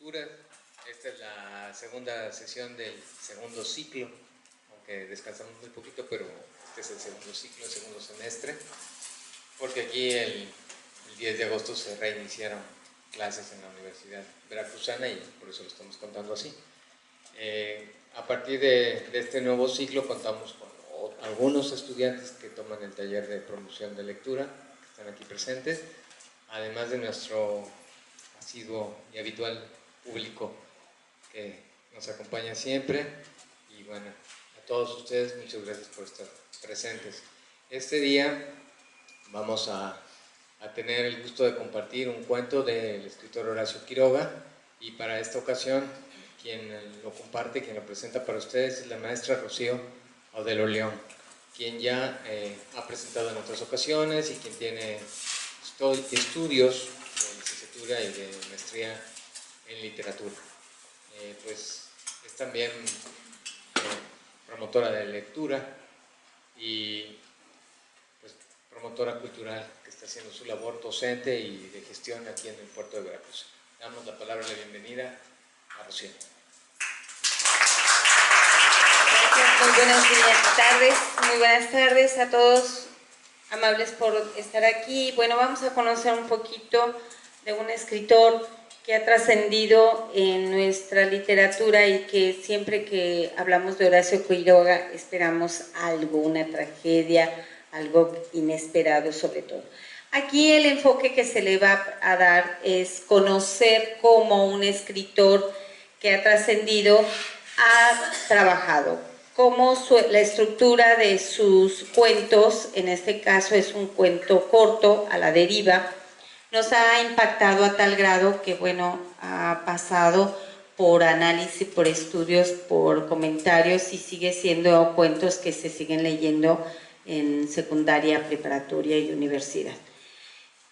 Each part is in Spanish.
lectura. Esta es la segunda sesión del segundo ciclo, aunque descansamos muy poquito, pero este es el segundo ciclo, el segundo semestre, porque aquí el 10 de agosto se reiniciaron clases en la Universidad Veracruzana y por eso lo estamos contando así. A partir de este nuevo ciclo contamos con algunos estudiantes que toman el taller de promoción de lectura, que están aquí presentes, además de nuestro asiduo y habitual público que nos acompaña siempre. Y bueno, a todos ustedes muchas gracias por estar presentes. Este día vamos a tener el gusto de compartir un cuento del escritor Horacio Quiroga, y para esta ocasión quien lo comparte, quien lo presenta para ustedes es la maestra Rocío Audelo León, quien ya ha presentado en otras ocasiones y quien tiene estudios de licenciatura y de maestría en literatura. Pues es también promotora de lectura y pues, promotora cultural que está haciendo su labor docente y de gestión aquí en el puerto de Veracruz. Damos la palabra de bienvenida a Rocío. Muy buenas tardes a todos, amables por estar aquí. Bueno, vamos a conocer un poquito de un escritor que ha trascendido en nuestra literatura y que siempre que hablamos de Horacio Quiroga esperamos algo, una tragedia, algo inesperado sobre todo. Aquí el enfoque que se le va a dar es conocer cómo un escritor que ha trascendido ha trabajado, cómo la estructura de sus cuentos, en este caso es un cuento corto, A la deriva, nos ha impactado a tal grado que, bueno, ha pasado por análisis, por estudios, por comentarios y sigue siendo cuentos que se siguen leyendo en secundaria, preparatoria y universidad.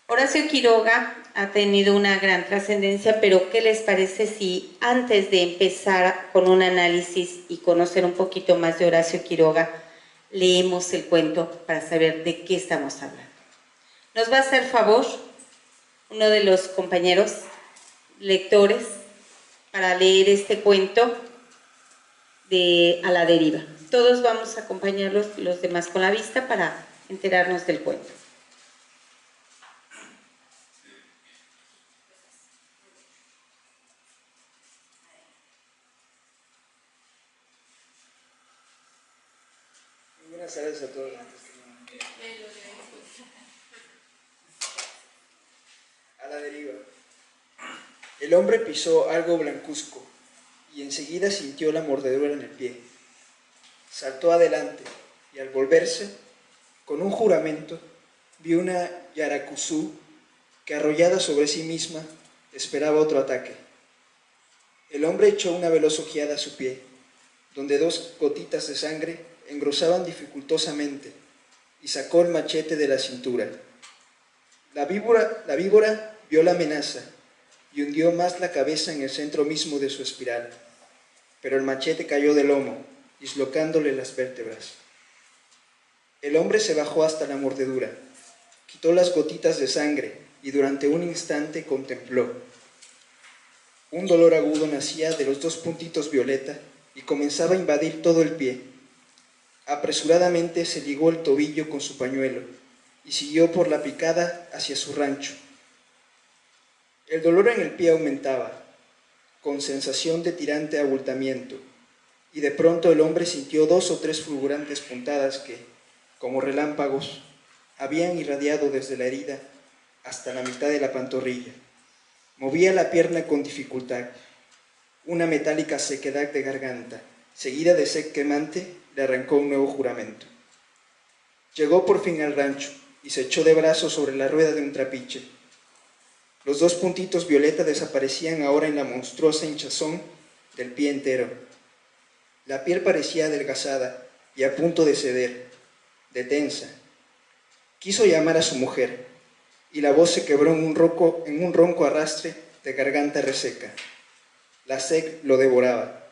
Horacio Quiroga ha tenido una gran trascendencia, pero ¿qué les parece si antes de empezar con un análisis y conocer un poquito más de Horacio Quiroga, leemos el cuento para saber de qué estamos hablando? Nos va a hacer favor uno de los compañeros lectores para leer este cuento de A la deriva. Todos vamos a acompañarlos, los demás con la vista, para enterarnos del cuento. Buenas tardes a todos. A la deriva. El hombre pisó algo blancuzco y enseguida sintió la mordedura en el pie. Saltó adelante y al volverse, con un juramento, vio una yaracuzú que, arrollada sobre sí misma, esperaba otro ataque. El hombre echó una veloz ojeada a su pie, donde 2 gotitas de sangre engrosaban dificultosamente, y sacó el machete de la cintura. La víbora vio la amenaza y hundió más la cabeza en el centro mismo de su espiral, pero el machete cayó del lomo, dislocándole las vértebras. El hombre se bajó hasta la mordedura, quitó las gotitas de sangre y durante un instante contempló. Un dolor agudo nacía de los 2 puntitos violeta y comenzaba a invadir todo el pie. Apresuradamente se ligó el tobillo con su pañuelo y siguió por la picada hacia su rancho. El dolor en el pie aumentaba, con sensación de tirante abultamiento, y de pronto el hombre sintió 2 o 3 fulgurantes puntadas que, como relámpagos, habían irradiado desde la herida hasta la mitad de la pantorrilla. Movía la pierna con dificultad. Una metálica sequedad de garganta, seguida de sed quemante, le arrancó un nuevo juramento. Llegó por fin al rancho y se echó de brazos sobre la rueda de un trapiche. Los 2 puntitos violeta desaparecían ahora en la monstruosa hinchazón del pie entero. La piel parecía adelgazada y a punto de ceder, de tensa. Quiso llamar a su mujer, y la voz se quebró en un ronco arrastre de garganta reseca. La sed lo devoraba.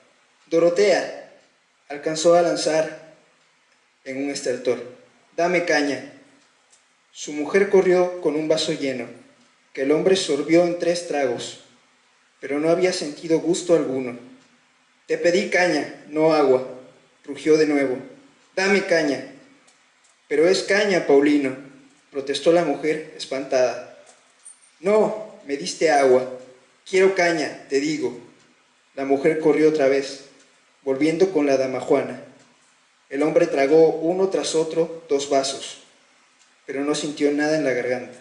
«¡Dorotea!», alcanzó a lanzar en un estertor. «¡Dame caña!». Su mujer corrió con un vaso lleno, que el hombre sorbió en 3 tragos. pero no había sentido gusto alguno. «Te pedí caña, no agua», rugió de nuevo. «Dame caña». «Pero es caña, Paulino», protestó la mujer, espantada. «No, me diste agua. Quiero caña, te digo». La mujer corrió otra vez, volviendo con la damajuana. El hombre tragó uno tras otro 2 vasos, pero no sintió nada en la garganta.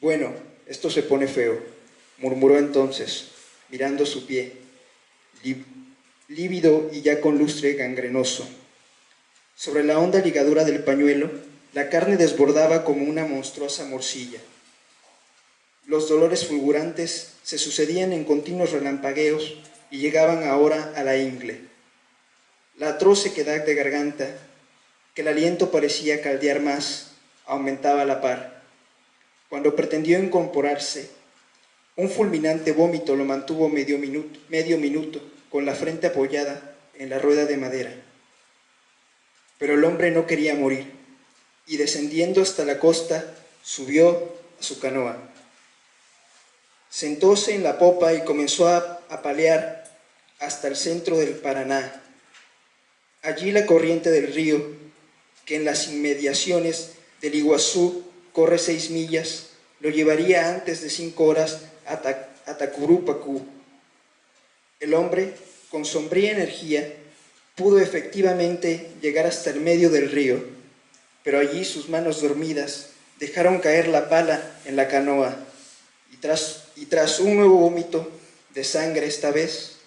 «Bueno, esto se pone feo», murmuró entonces, mirando su pie, lívido y ya con lustre gangrenoso. Sobre la honda ligadura del pañuelo, la carne desbordaba como una monstruosa morcilla. Los dolores fulgurantes se sucedían en continuos relampagueos y llegaban ahora a la ingle. La atroz sequedad de garganta, que el aliento parecía caldear más, aumentaba a la par. Cuando pretendió incorporarse, un fulminante vómito lo mantuvo medio minuto, con la frente apoyada en la rueda de madera. Pero el hombre no quería morir, y descendiendo hasta la costa, subió a su canoa. Sentóse en la popa y comenzó a palear hasta el centro del Paraná. Allí la corriente del río, que en las inmediaciones del Iguazú corre 6 millas, lo llevaría antes de 5 horas a Tacurupacú. El hombre, con sombría energía, pudo efectivamente llegar hasta el medio del río, pero allí sus manos dormidas dejaron caer la pala en la canoa, y tras un nuevo vómito de sangre esta vez,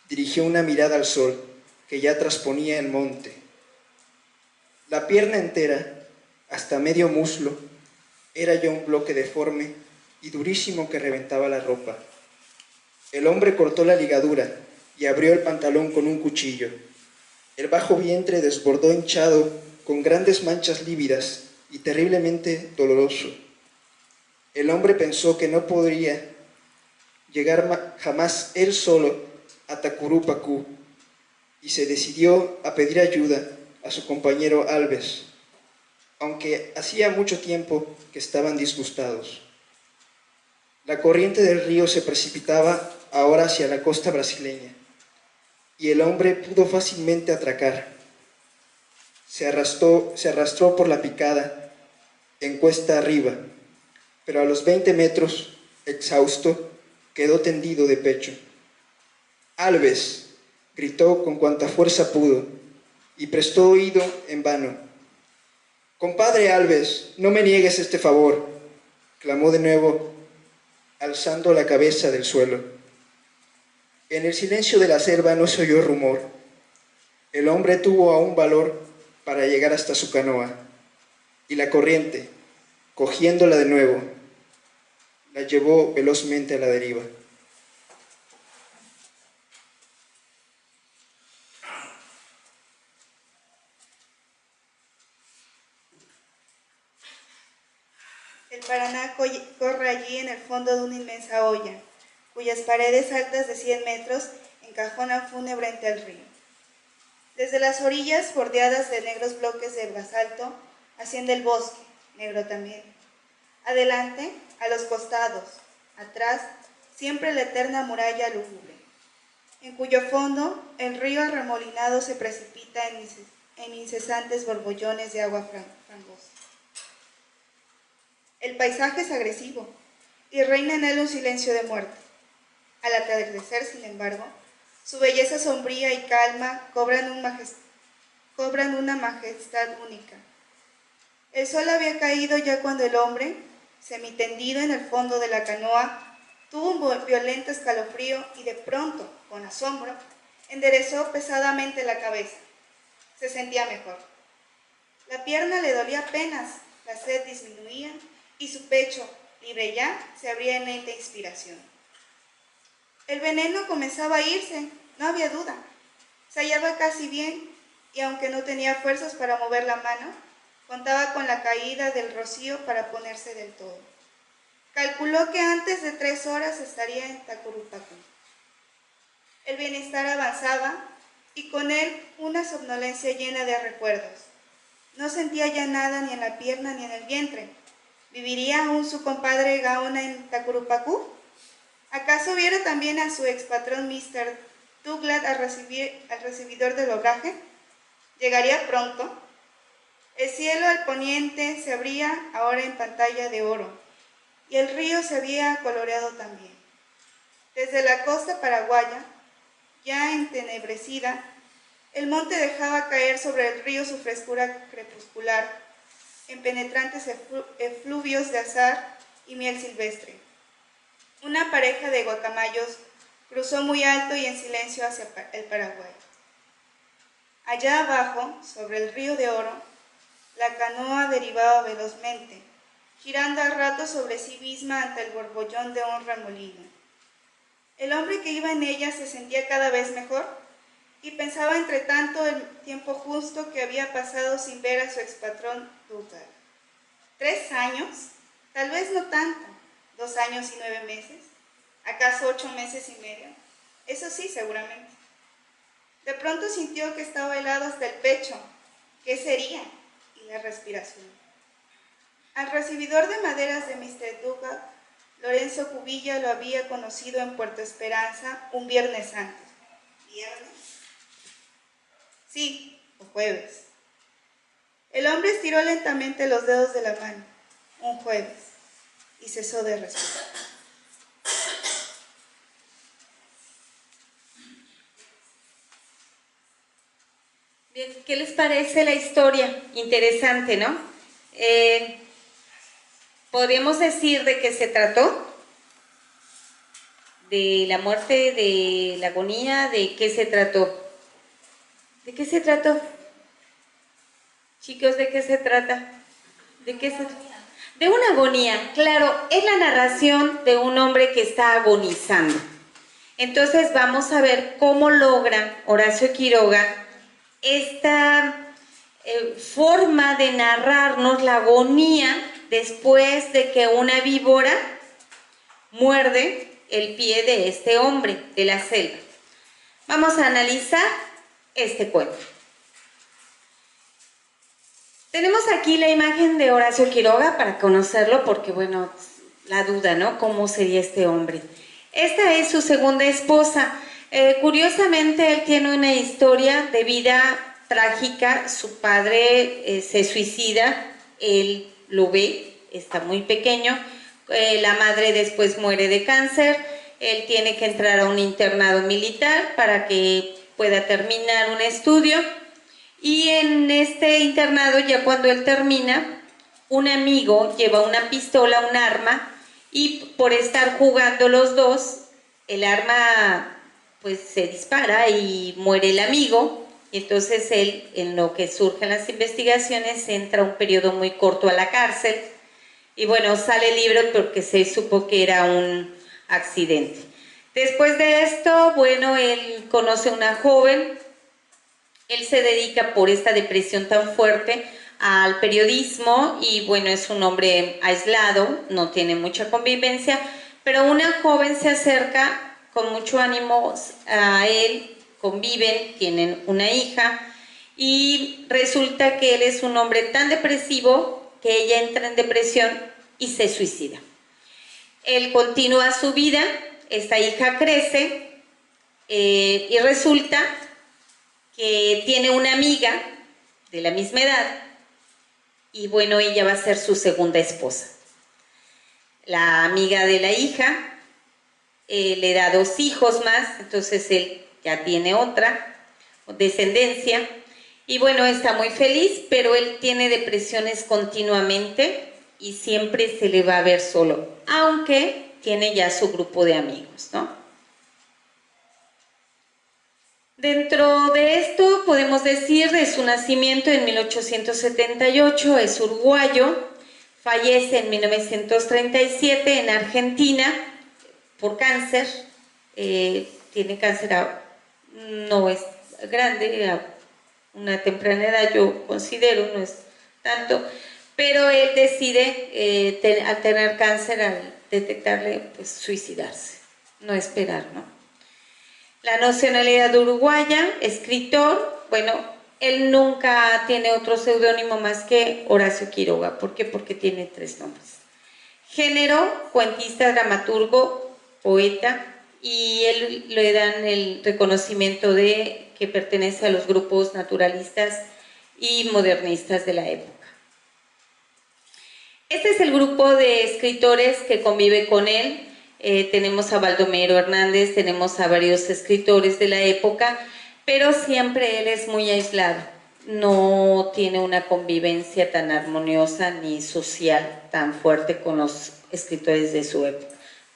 dirigió una mirada al sol, que ya trasponía el monte. La pierna entera, hasta medio muslo, era ya un bloque deforme y durísimo que reventaba la ropa. El hombre cortó la ligadura y abrió el pantalón con un cuchillo. El bajo vientre desbordó hinchado con grandes manchas lívidas y terriblemente doloroso. El hombre pensó que no podría llegar jamás él solo a Tacurupacú y se decidió a pedir ayuda a su compañero Alves, aunque hacía mucho tiempo que estaban disgustados. La corriente del río se precipitaba ahora hacia la costa brasileña, y el hombre pudo fácilmente atracar. Se arrastró por la picada, en cuesta arriba, pero a los 20 metros, exhausto, quedó tendido de pecho. «Alves», gritó con cuanta fuerza pudo, y prestó oído en vano. «Compadre Alves, no me niegues este favor», clamó de nuevo, alzando la cabeza del suelo. En el silencio de la selva no se oyó rumor. El hombre tuvo aún valor para llegar hasta su canoa, y la corriente, cogiéndola de nuevo, la llevó velozmente a la deriva. El Paraná corre allí en el fondo de una inmensa olla, cuyas paredes altas de 100 metros encajonan fúnebre ante el río. Desde las orillas, bordeadas de negros bloques del basalto, asciende el bosque, negro también. Adelante, a los costados, atrás, siempre la eterna muralla lúgubre, en cuyo fondo el río arremolinado se precipita en incesantes borbollones de agua fangosa. El paisaje es agresivo y reina en él un silencio de muerte. Al atardecer, sin embargo, su belleza sombría y calma cobran una majestad única. El sol había caído ya cuando el hombre, semitendido en el fondo de la canoa, tuvo un violento escalofrío y de pronto, con asombro, enderezó pesadamente la cabeza. Se sentía mejor. La pierna le dolía apenas, la sed disminuía y su pecho, libre ya, se abría en lenta inspiración. El veneno comenzaba a irse, no había duda. Se hallaba casi bien y aunque no tenía fuerzas para mover la mano, contaba con la caída del rocío para ponerse del todo. Calculó que antes de 3 horas estaría en Tacurupacú. El bienestar avanzaba y con él una somnolencia llena de recuerdos. No sentía ya nada ni en la pierna ni en el vientre. ¿Viviría aún su compadre Gaona en Tacurupacú? ¿Acaso viera también a su expatrón Mr. Douglas al recibidor del obraje? ¿Llegaría pronto? El cielo al poniente se abría ahora en pantalla de oro, y el río se había coloreado también. Desde la costa paraguaya, ya entenebrecida, el monte dejaba caer sobre el río su frescura crepuscular, en penetrantes efluvios de azahar y miel silvestre. Una pareja de guacamayos cruzó muy alto y en silencio hacia el Paraguay. Allá abajo, sobre el río de oro, la canoa derivaba velozmente, girando al rato sobre sí misma ante el borbollón de un remolino. El hombre que iba en ella se sentía cada vez mejor y pensaba entre tanto el tiempo justo que había pasado sin ver a su expatrón Douglas. 3 años, tal vez no tanto, 2 años y 9 meses, acaso 8 meses y medio, eso sí, seguramente. De pronto sintió que estaba helado hasta el pecho. ¿Qué sería? Y la respiración. Al recibidor de maderas de Mr. Douglas, Lorenzo Cubilla lo había conocido en Puerto Esperanza un viernes antes. ¿Viernes? Sí, o jueves. El hombre estiró lentamente los dedos de la mano. Un jueves. Y cesó de respirar. Bien, ¿qué les parece la historia? Interesante, ¿no? ¿Podríamos decir de qué se trató? ¿De la muerte, de la agonía? ¿De qué se trató? ¿De qué se trató? Chicos, ¿de qué se trata? ¿De qué se trata? De una agonía, claro, es la narración de un hombre que está agonizando. Entonces vamos a ver cómo logra Horacio Quiroga esta forma de narrarnos la agonía después de que una víbora muerde el pie de este hombre de la selva. Vamos a analizar este cuento. Tenemos aquí la imagen de Horacio Quiroga para conocerlo porque, bueno, la duda, ¿no? ¿Cómo sería este hombre? Esta es su segunda esposa. Curiosamente, él tiene una historia de vida trágica. Su padre se suicida, él lo ve, está muy pequeño. La madre después muere de cáncer. Él tiene que entrar a un internado militar para que pueda terminar un estudio. Y en este internado, ya cuando él termina, un amigo lleva una pistola, un arma, y por estar jugando los dos, el arma pues se dispara y muere el amigo. Y entonces él, en lo que surgen las investigaciones, entra un periodo muy corto a la cárcel. Y bueno, sale libre porque se supo que era un accidente. Después de esto, bueno, él conoce a una joven. Él se dedica por esta depresión tan fuerte al periodismo y bueno, es un hombre aislado, no tiene mucha convivencia, pero una joven se acerca con mucho ánimo a él, conviven, tienen una hija y resulta que él es un hombre tan depresivo que ella entra en depresión y se suicida. Él continúa su vida, esta hija crece y resulta que tiene una amiga de la misma edad y bueno, ella va a ser su segunda esposa. La amiga de la hija le da 2 hijos más, entonces él ya tiene otra descendencia y bueno, está muy feliz, pero él tiene depresiones continuamente y siempre se le va a ver solo, aunque tiene ya su grupo de amigos, ¿no? Dentro de esto podemos decir de su nacimiento en 1878, es uruguayo, fallece en 1937 en Argentina por cáncer, tiene cáncer, no es grande, a una temprana edad yo considero, no es tanto, pero él decide al tener cáncer, al detectarle, pues suicidarse, no esperar, ¿no? La nacionalidad uruguaya, escritor, bueno, él nunca tiene otro seudónimo más que Horacio Quiroga. ¿Por qué? Porque tiene 3 nombres. Género, cuentista, dramaturgo, poeta, y él le dan el reconocimiento de que pertenece a los grupos naturalistas y modernistas de la época. Este es el grupo de escritores que convive con él. Tenemos a Baldomero Hernández, tenemos a varios escritores de la época, pero siempre él es muy aislado. No tiene una convivencia tan armoniosa ni social tan fuerte con los escritores de su época.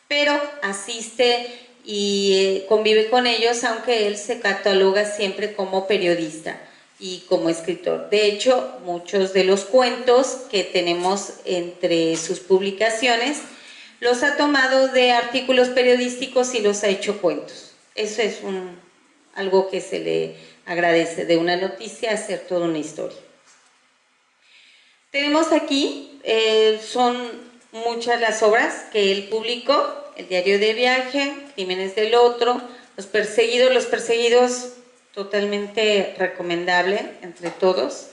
Pero asiste y convive con ellos, aunque él se cataloga siempre como periodista y como escritor. De hecho, muchos de los cuentos que tenemos entre sus publicaciones los ha tomado de artículos periodísticos y los ha hecho cuentos. Eso es algo que se le agradece, de una noticia hacer toda una historia. Tenemos aquí, son muchas las obras que él publicó: El diario de viaje, Crímenes del otro, Los perseguidos, totalmente recomendable entre todos,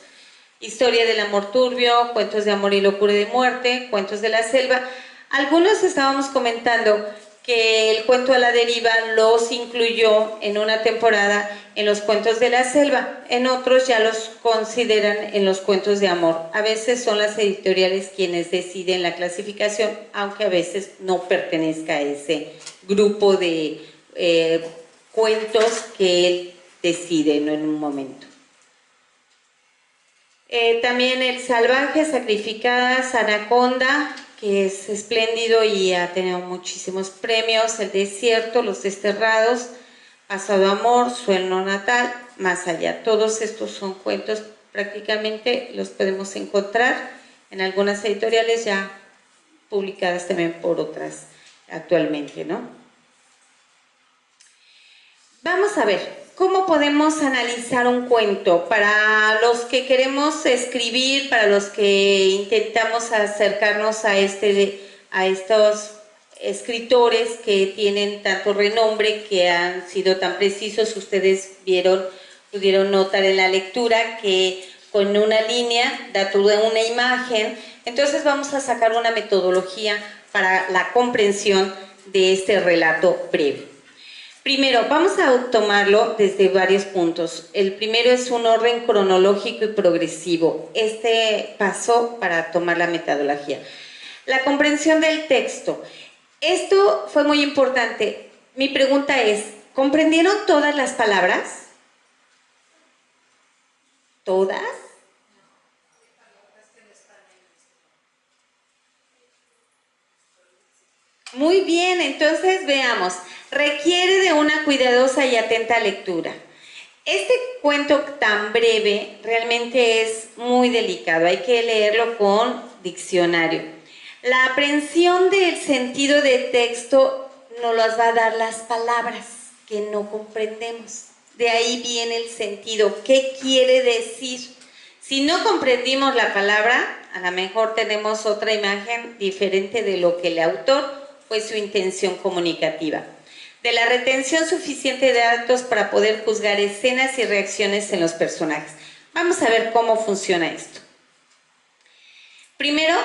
Historia del amor turbio, Cuentos de amor y locura de muerte, Cuentos de la selva. Algunos estábamos comentando que el cuento A la deriva los incluyó en una temporada en los Cuentos de la selva, en otros ya los consideran en los Cuentos de amor. A veces son las editoriales quienes deciden la clasificación, aunque a veces no pertenezca a ese grupo de cuentos que él decide, ¿no?, en un momento. También El salvaje, Sacrificadas, Anaconda, que es espléndido y ha tenido muchísimos premios, El desierto, Los desterrados, Pasado amor, Sueño natal, Más allá. Todos estos son cuentos, prácticamente los podemos encontrar en algunas editoriales ya publicadas también por otras actualmente, ¿no? Vamos a ver, ¿cómo podemos analizar un cuento? Para los que queremos escribir, para los que intentamos acercarnos a estos escritores que tienen tanto renombre, que han sido tan precisos, ustedes pudieron notar en la lectura que con una línea da toda una imagen. Entonces vamos a sacar una metodología para la comprensión de este relato breve. Primero, vamos a tomarlo desde varios puntos. El primero es un orden cronológico y progresivo. Este paso para tomar la metodología. La comprensión del texto. Esto fue muy importante. Mi pregunta es, ¿comprendieron todas las palabras? ¿Todas? Muy bien, entonces veamos. Requiere de una cuidadosa y atenta lectura. Este cuento tan breve realmente es muy delicado, hay que leerlo con diccionario. La aprehensión del sentido de texto nos las va a dar las palabras que no comprendemos. De ahí viene el sentido, ¿qué quiere decir? Si no comprendimos la palabra, a lo mejor tenemos otra imagen diferente de lo que el autor fue su intención comunicativa. De la retención suficiente de datos para poder juzgar escenas y reacciones en los personajes. Vamos a ver cómo funciona esto. Primero,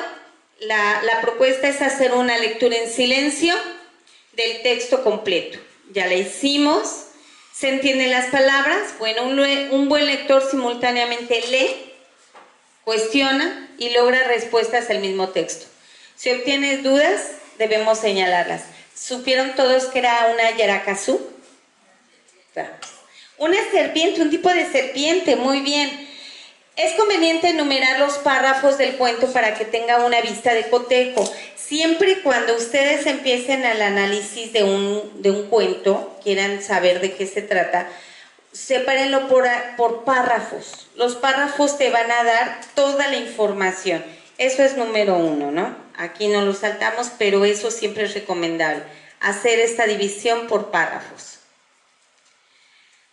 la propuesta es hacer una lectura en silencio del texto completo. Ya la hicimos. ¿Se entienden las palabras? Bueno, un buen lector simultáneamente lee, cuestiona y logra respuestas al mismo texto. Si obtienes dudas, debemos señalarlas. ¿Supieron todos que era una yaracazú? Una serpiente, un tipo de serpiente, muy bien. Es conveniente enumerar los párrafos del cuento para que tenga una vista de cotejo. Siempre y cuando ustedes empiecen el análisis de un cuento, quieran saber de qué se trata, sepárenlo por párrafos. Los párrafos te van a dar toda la información. Eso es número 1, ¿no? Aquí no lo saltamos, pero eso siempre es recomendable, hacer esta división por párrafos.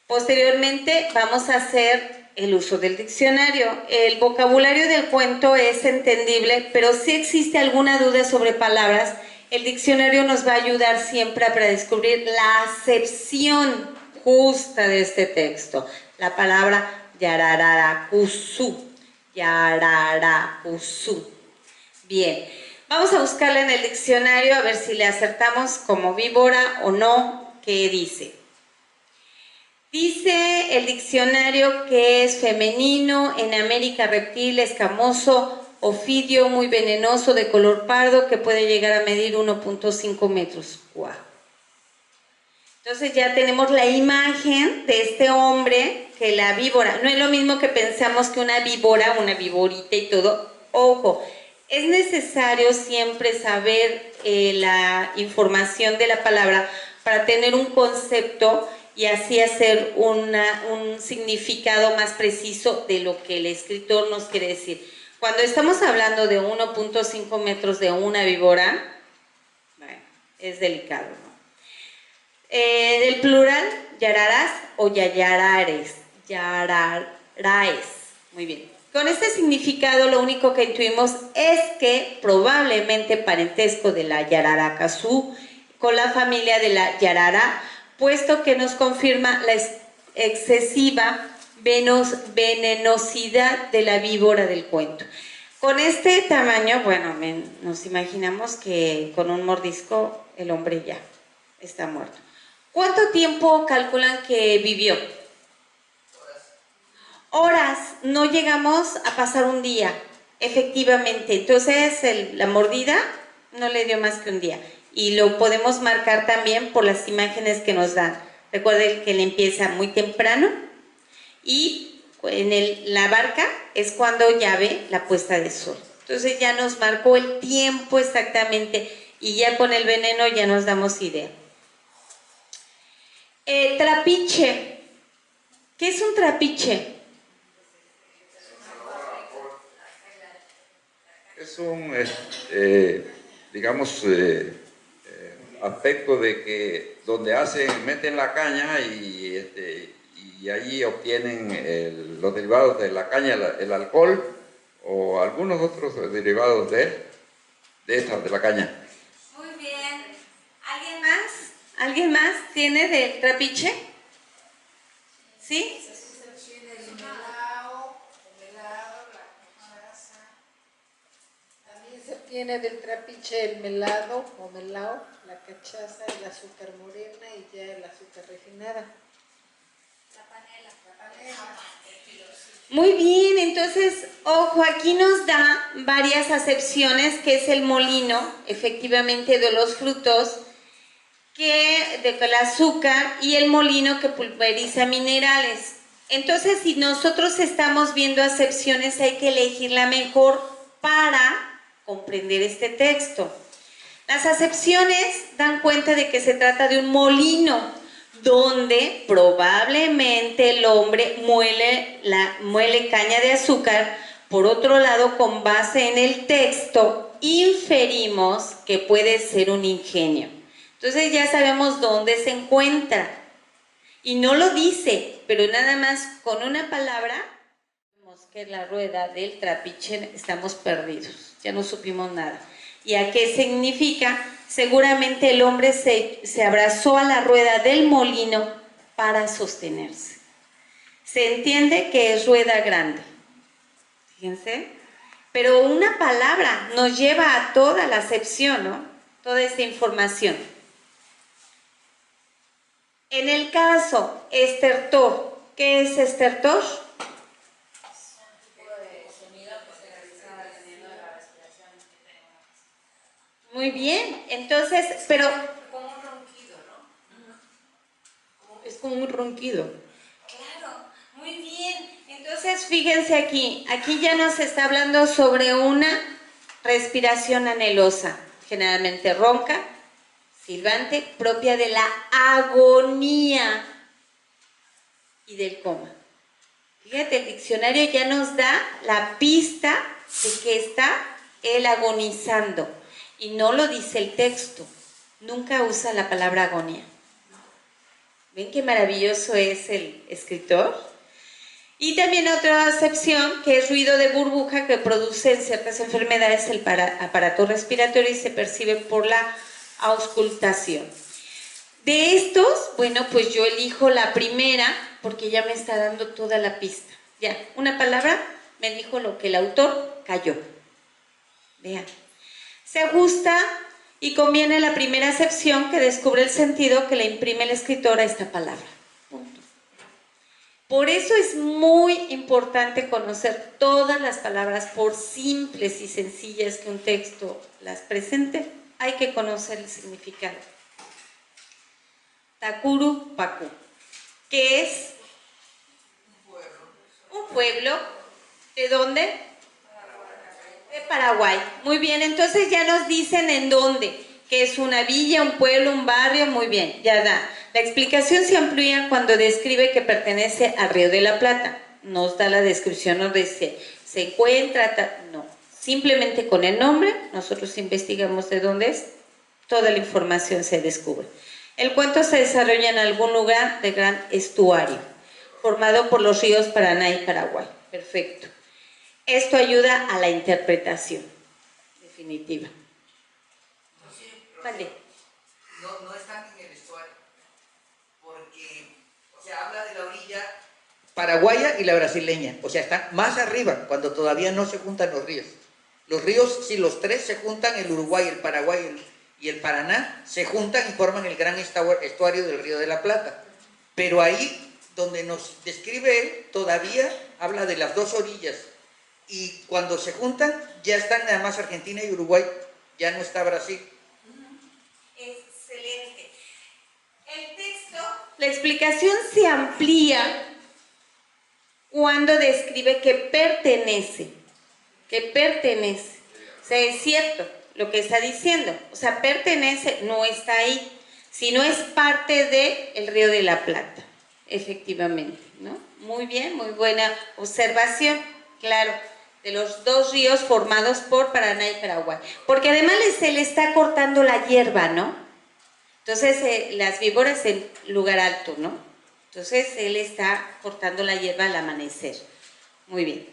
Posteriormente vamos a hacer el uso del diccionario. El vocabulario del cuento es entendible, pero si existe alguna duda sobre palabras, el diccionario nos va a ayudar siempre para descubrir la acepción justa de este texto. La palabra yarararakusú, yarararakusú. Bien, Vamos a buscarla en el diccionario a ver si le acertamos como víbora o no. ¿Qué dice? Dice el diccionario que es femenino, en América reptil, escamoso, ofidio, muy venenoso, de color pardo, que puede llegar a medir 1.5 metros. ¡Guau! Entonces ya tenemos la imagen de este hombre, que la víbora, no es lo mismo que pensamos que una víbora, una víborita y todo. Ojo, es necesario siempre saber la información de la palabra para tener un concepto y así hacer un significado más preciso de lo que el escritor nos quiere decir. Cuando estamos hablando de 1.5 metros de una víbora, bueno, es delicado, ¿no? Del plural, yararás o yayarares, yararaes. Muy bien. Con este significado lo único que intuimos es que probablemente parentesco de la yararacazú con la familia de la yarara, puesto que nos confirma la excesiva venenosidad de la víbora del cuento. Con este tamaño, bueno, nos imaginamos que con un mordisco el hombre ya está muerto. ¿Cuánto tiempo calculan que vivió? Horas, no llegamos a pasar un día, efectivamente. Entonces la mordida no le dio más que un día. Y lo podemos marcar también por las imágenes que nos dan. Recuerden que él empieza muy temprano y en la barca es cuando ya ve la puesta de sol. Entonces ya nos marcó el tiempo exactamente y ya con el veneno ya nos damos idea. Trapiche. ¿Qué es un trapiche? Es un, digamos, aspecto de que donde meten la caña y ahí obtienen los derivados de la caña, el alcohol o algunos otros derivados de la caña. Muy bien. ¿Alguien más? ¿Alguien más tiene del trapiche? ¿Sí? El melao, la cachaza. También se obtiene del trapiche el melado o melao, la cachaza, el azúcar morena y ya el azúcar refinada. La panela. Muy bien, entonces, ojo, aquí nos da varias acepciones, que es el molino, efectivamente, de los frutos, del azúcar y el molino que pulveriza minerales. Entonces, si nosotros estamos viendo acepciones, hay que elegir la mejor para comprender este texto. Las acepciones dan cuenta de que se trata de un molino, donde probablemente el hombre muele caña de azúcar. Por otro lado, con base en el texto, inferimos que puede ser un ingenio. Entonces ya sabemos dónde se encuentra. Y no lo dice, pero nada más con una palabra, vemos que la rueda del trapiche estamos perdidos, ya no supimos nada. ¿Y a qué significa? Seguramente el hombre se abrazó a la rueda del molino para sostenerse. Se entiende que es rueda grande. Fíjense. Pero una palabra nos lleva a toda la acepción, ¿no? Toda esa información. En el caso estertor, ¿qué es estertor? Muy bien, entonces, pero Como un ronquido, ¿no? Es como un ronquido. claro, muy bien. Entonces, fíjense aquí ya nos está hablando sobre una respiración anhelosa, generalmente ronca, silbante, propia de la agonía y del coma. Fíjate, el diccionario ya nos da la pista de que está él agonizando. Y no lo dice el texto, nunca usa la palabra agonía. ¿Ven qué maravilloso es el escritor? Y también otra acepción, que es ruido de burbuja que produce en ciertas enfermedades el aparato respiratorio y se percibe por la auscultación. De estos, bueno, pues yo elijo la primera porque ya me está dando toda la pista. Ya, una palabra me dijo lo que el autor cayó. Vean. Se ajusta y conviene la primera acepción que descubre el sentido que le imprime el escritor a esta palabra. Punto. Por eso es muy importante conocer todas las palabras, por simples y sencillas que un texto las presente, hay que conocer el significado. Takuru Paku, que es un pueblo. ¿De dónde? De Paraguay. Muy bien, entonces ya nos dicen en dónde, que es una villa, un pueblo, un barrio, muy bien, ya da. La explicación se amplía cuando describe que pertenece al Río de la Plata. Nos da la descripción, nos dice, se encuentra, no. Simplemente con el nombre, nosotros investigamos de dónde es, toda la información se descubre. El cuento se desarrolla en algún lugar de gran estuario, formado por los ríos Paraná y Paraguay. Perfecto. Esto ayuda a la interpretación definitiva. Vale. No están en el estuario, porque, o sea, habla de la orilla paraguaya y la brasileña, o sea, están más arriba, cuando todavía no se juntan los ríos. Los ríos, si los tres se juntan, el Uruguay, el Paraguay y el Paraná, se juntan y forman el gran estuario del Río de la Plata. Pero ahí, donde nos describe él, todavía habla de las dos orillas. Y cuando se juntan, ya están nada más Argentina y Uruguay, ya no está Brasil. Excelente. El texto, la explicación se amplía cuando describe que pertenece. O sea, es cierto lo que está diciendo. O sea, pertenece, no está ahí, sino es parte del Río de la Plata, efectivamente, ¿no? Muy bien, muy buena observación, claro, de los dos ríos formados por Paraná y Paraguay. Porque además se le está cortando la hierba, ¿no? Entonces, las víboras en lugar alto, ¿no? Entonces, él está cortando la hierba al amanecer. Muy bien.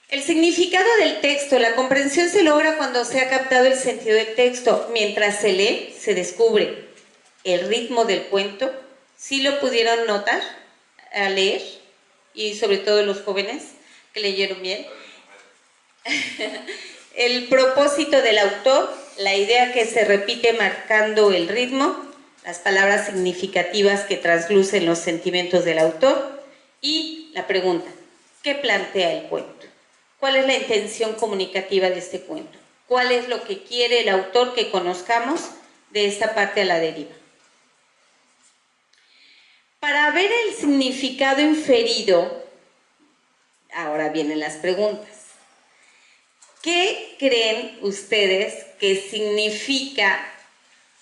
El significado del texto, la comprensión se logra cuando se ha captado el sentido del texto. Mientras se lee, se descubre el ritmo del cuento. ¿Sí lo pudieron notar al leer? Y sobre todo los jóvenes que leyeron bien. El propósito del autor, la idea que se repite marcando el ritmo, las palabras significativas que traslucen los sentimientos del autor y la pregunta, ¿qué plantea el cuento? ¿Cuál es la intención comunicativa de este cuento? ¿Cuál es lo que quiere el autor que conozcamos de esta parte a la deriva? Para ver el significado inferido, ahora vienen las preguntas. ¿Qué creen ustedes que significa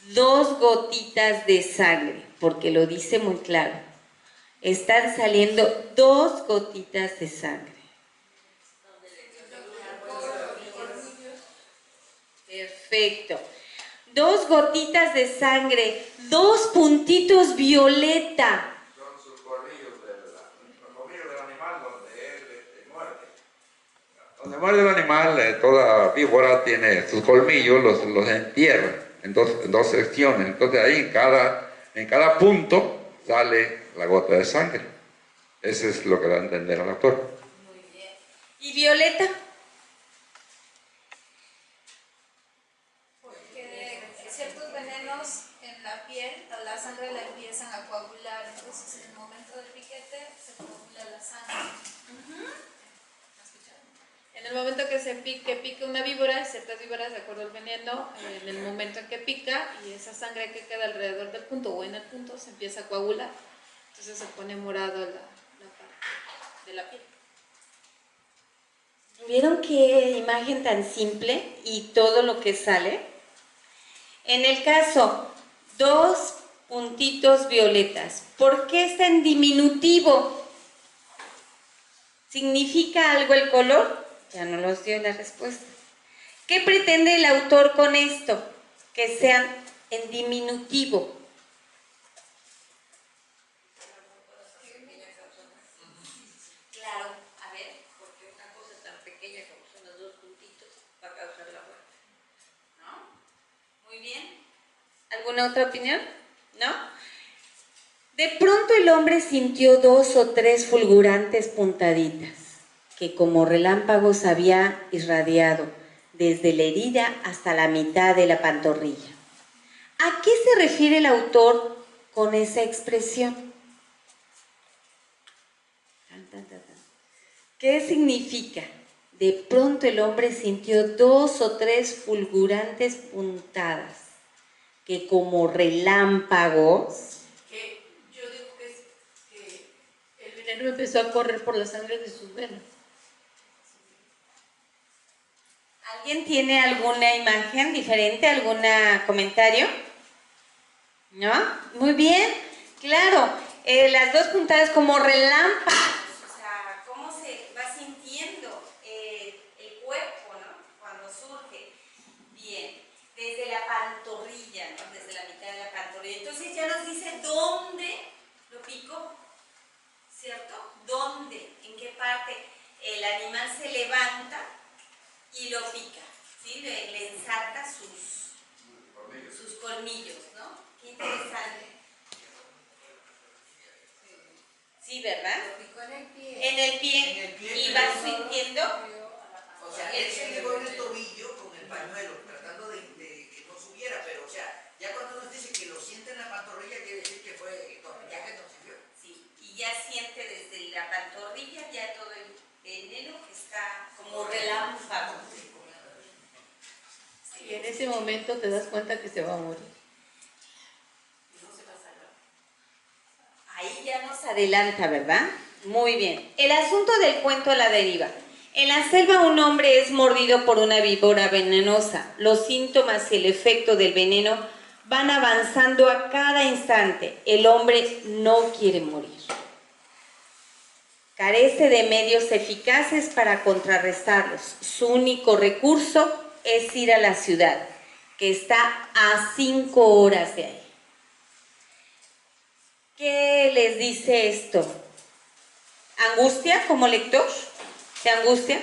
2 gotitas de sangre? Porque lo dice muy claro. Están saliendo 2 gotitas de sangre. Perfecto. 2 gotitas de sangre, 2 puntitos violeta. Son sus colmillos del animal donde él muerde. Donde muerde el animal, toda víbora tiene sus colmillos, los entierra en dos secciones. Entonces ahí en cada punto sale la gota de sangre. Eso es lo que da a entender al autor. Muy bien. ¿Y violeta? Ciertos venenos en la piel, a la sangre la empiezan a coagular, entonces en el momento del piquete se coagula la sangre. En el momento que pica una víbora, ciertas víboras, de acuerdo al veneno, en el momento en que pica y esa sangre que queda alrededor del punto o en el punto se empieza a coagular, entonces se pone morado la parte de la piel. ¿Vieron qué imagen tan simple y todo lo que sale? En el caso, 2 puntitos violetas. ¿Por qué está en diminutivo? ¿Significa algo el color? Ya no nos dio la respuesta. ¿Qué pretende el autor con esto? Que sean en diminutivo. Claro, a ver, porque una cosa tan pequeña como son los 2 puntitos va a causar la muerte. ¿No? Muy bien. ¿Alguna otra opinión? ¿No? De pronto el hombre sintió 2 o 3 fulgurantes puntaditas que como relámpagos había irradiado desde la herida hasta la mitad de la pantorrilla. ¿A qué se refiere el autor con esa expresión? ¿Qué significa? De pronto el hombre sintió 2 o 3 fulgurantes puntadas que como relámpagos. Que yo digo que el veneno empezó a correr por la sangre de sus venas. ¿Alguien tiene alguna imagen diferente, algún comentario? ¿No? Muy bien, claro. Las 2 puntadas como relámpagos. O sea, cómo se va sintiendo el cuerpo, ¿no? Cuando surge. Bien, desde la pantorrilla, ¿no? Desde la mitad de la pantorrilla. Entonces ya nos dice dónde lo pico, ¿cierto? ¿Dónde? ¿En qué parte el animal se levanta y lo pica? ¿Sí? Le ensarta sus colmillos, ¿no? Qué interesante. Sí, ¿verdad? En el pie. Y va sintiendo. O sea, él se llevó en el tobillo con el pañuelo, tratando de que no subiera, pero o sea, ya cuando nos dice que lo siente en la pantorrilla, quiere decir que fue ya que no sirvió. Sí, y ya siente desde la pantorrilla ya todo el veneno que está como relámpago. Y en ese momento te das cuenta que se va a morir. Ahí ya nos adelanta, ¿verdad? Muy bien. El asunto del cuento a la deriva. En la selva un hombre es mordido por una víbora venenosa. Los síntomas y el efecto del veneno van avanzando a cada instante. El hombre no quiere morir. Carece de medios eficaces para contrarrestarlos. Su único recurso es ir a la ciudad, que está a 5 horas de ahí. ¿Qué les dice esto? ¿Angustia como lector? ¿Se angustia?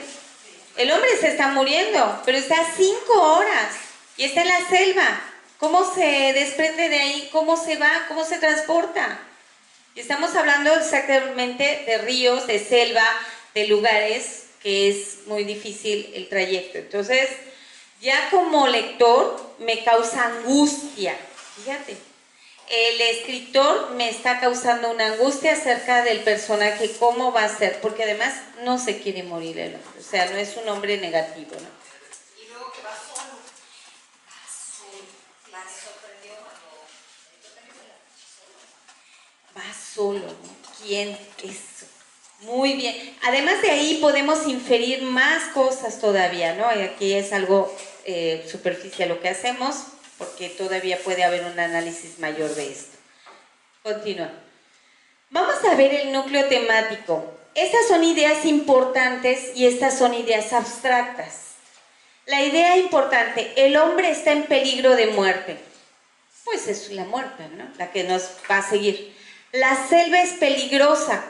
El hombre se está muriendo, pero está a 5 horas y está en la selva. ¿Cómo se desprende de ahí? ¿Cómo se va? ¿Cómo se transporta? Y estamos hablando exactamente de ríos, de selva, de lugares que es muy difícil el trayecto. Entonces, ya como lector me causa angustia. Fíjate. El escritor me está causando una angustia acerca del personaje, cómo va a ser, porque además no se quiere morir el hombre, o sea, no es un hombre negativo, ¿no? Y luego que va solo. Va solo, ¿no? ¿Quién? Eso. Muy bien. Además de ahí podemos inferir más cosas todavía, ¿no? Y aquí es algo superficial lo que hacemos, porque todavía puede haber un análisis mayor de esto. Continúa. Vamos a ver el núcleo temático. Estas son ideas importantes y estas son ideas abstractas. La idea importante, el hombre está en peligro de muerte. Pues es la muerte, ¿no? La que nos va a seguir. La selva es peligrosa.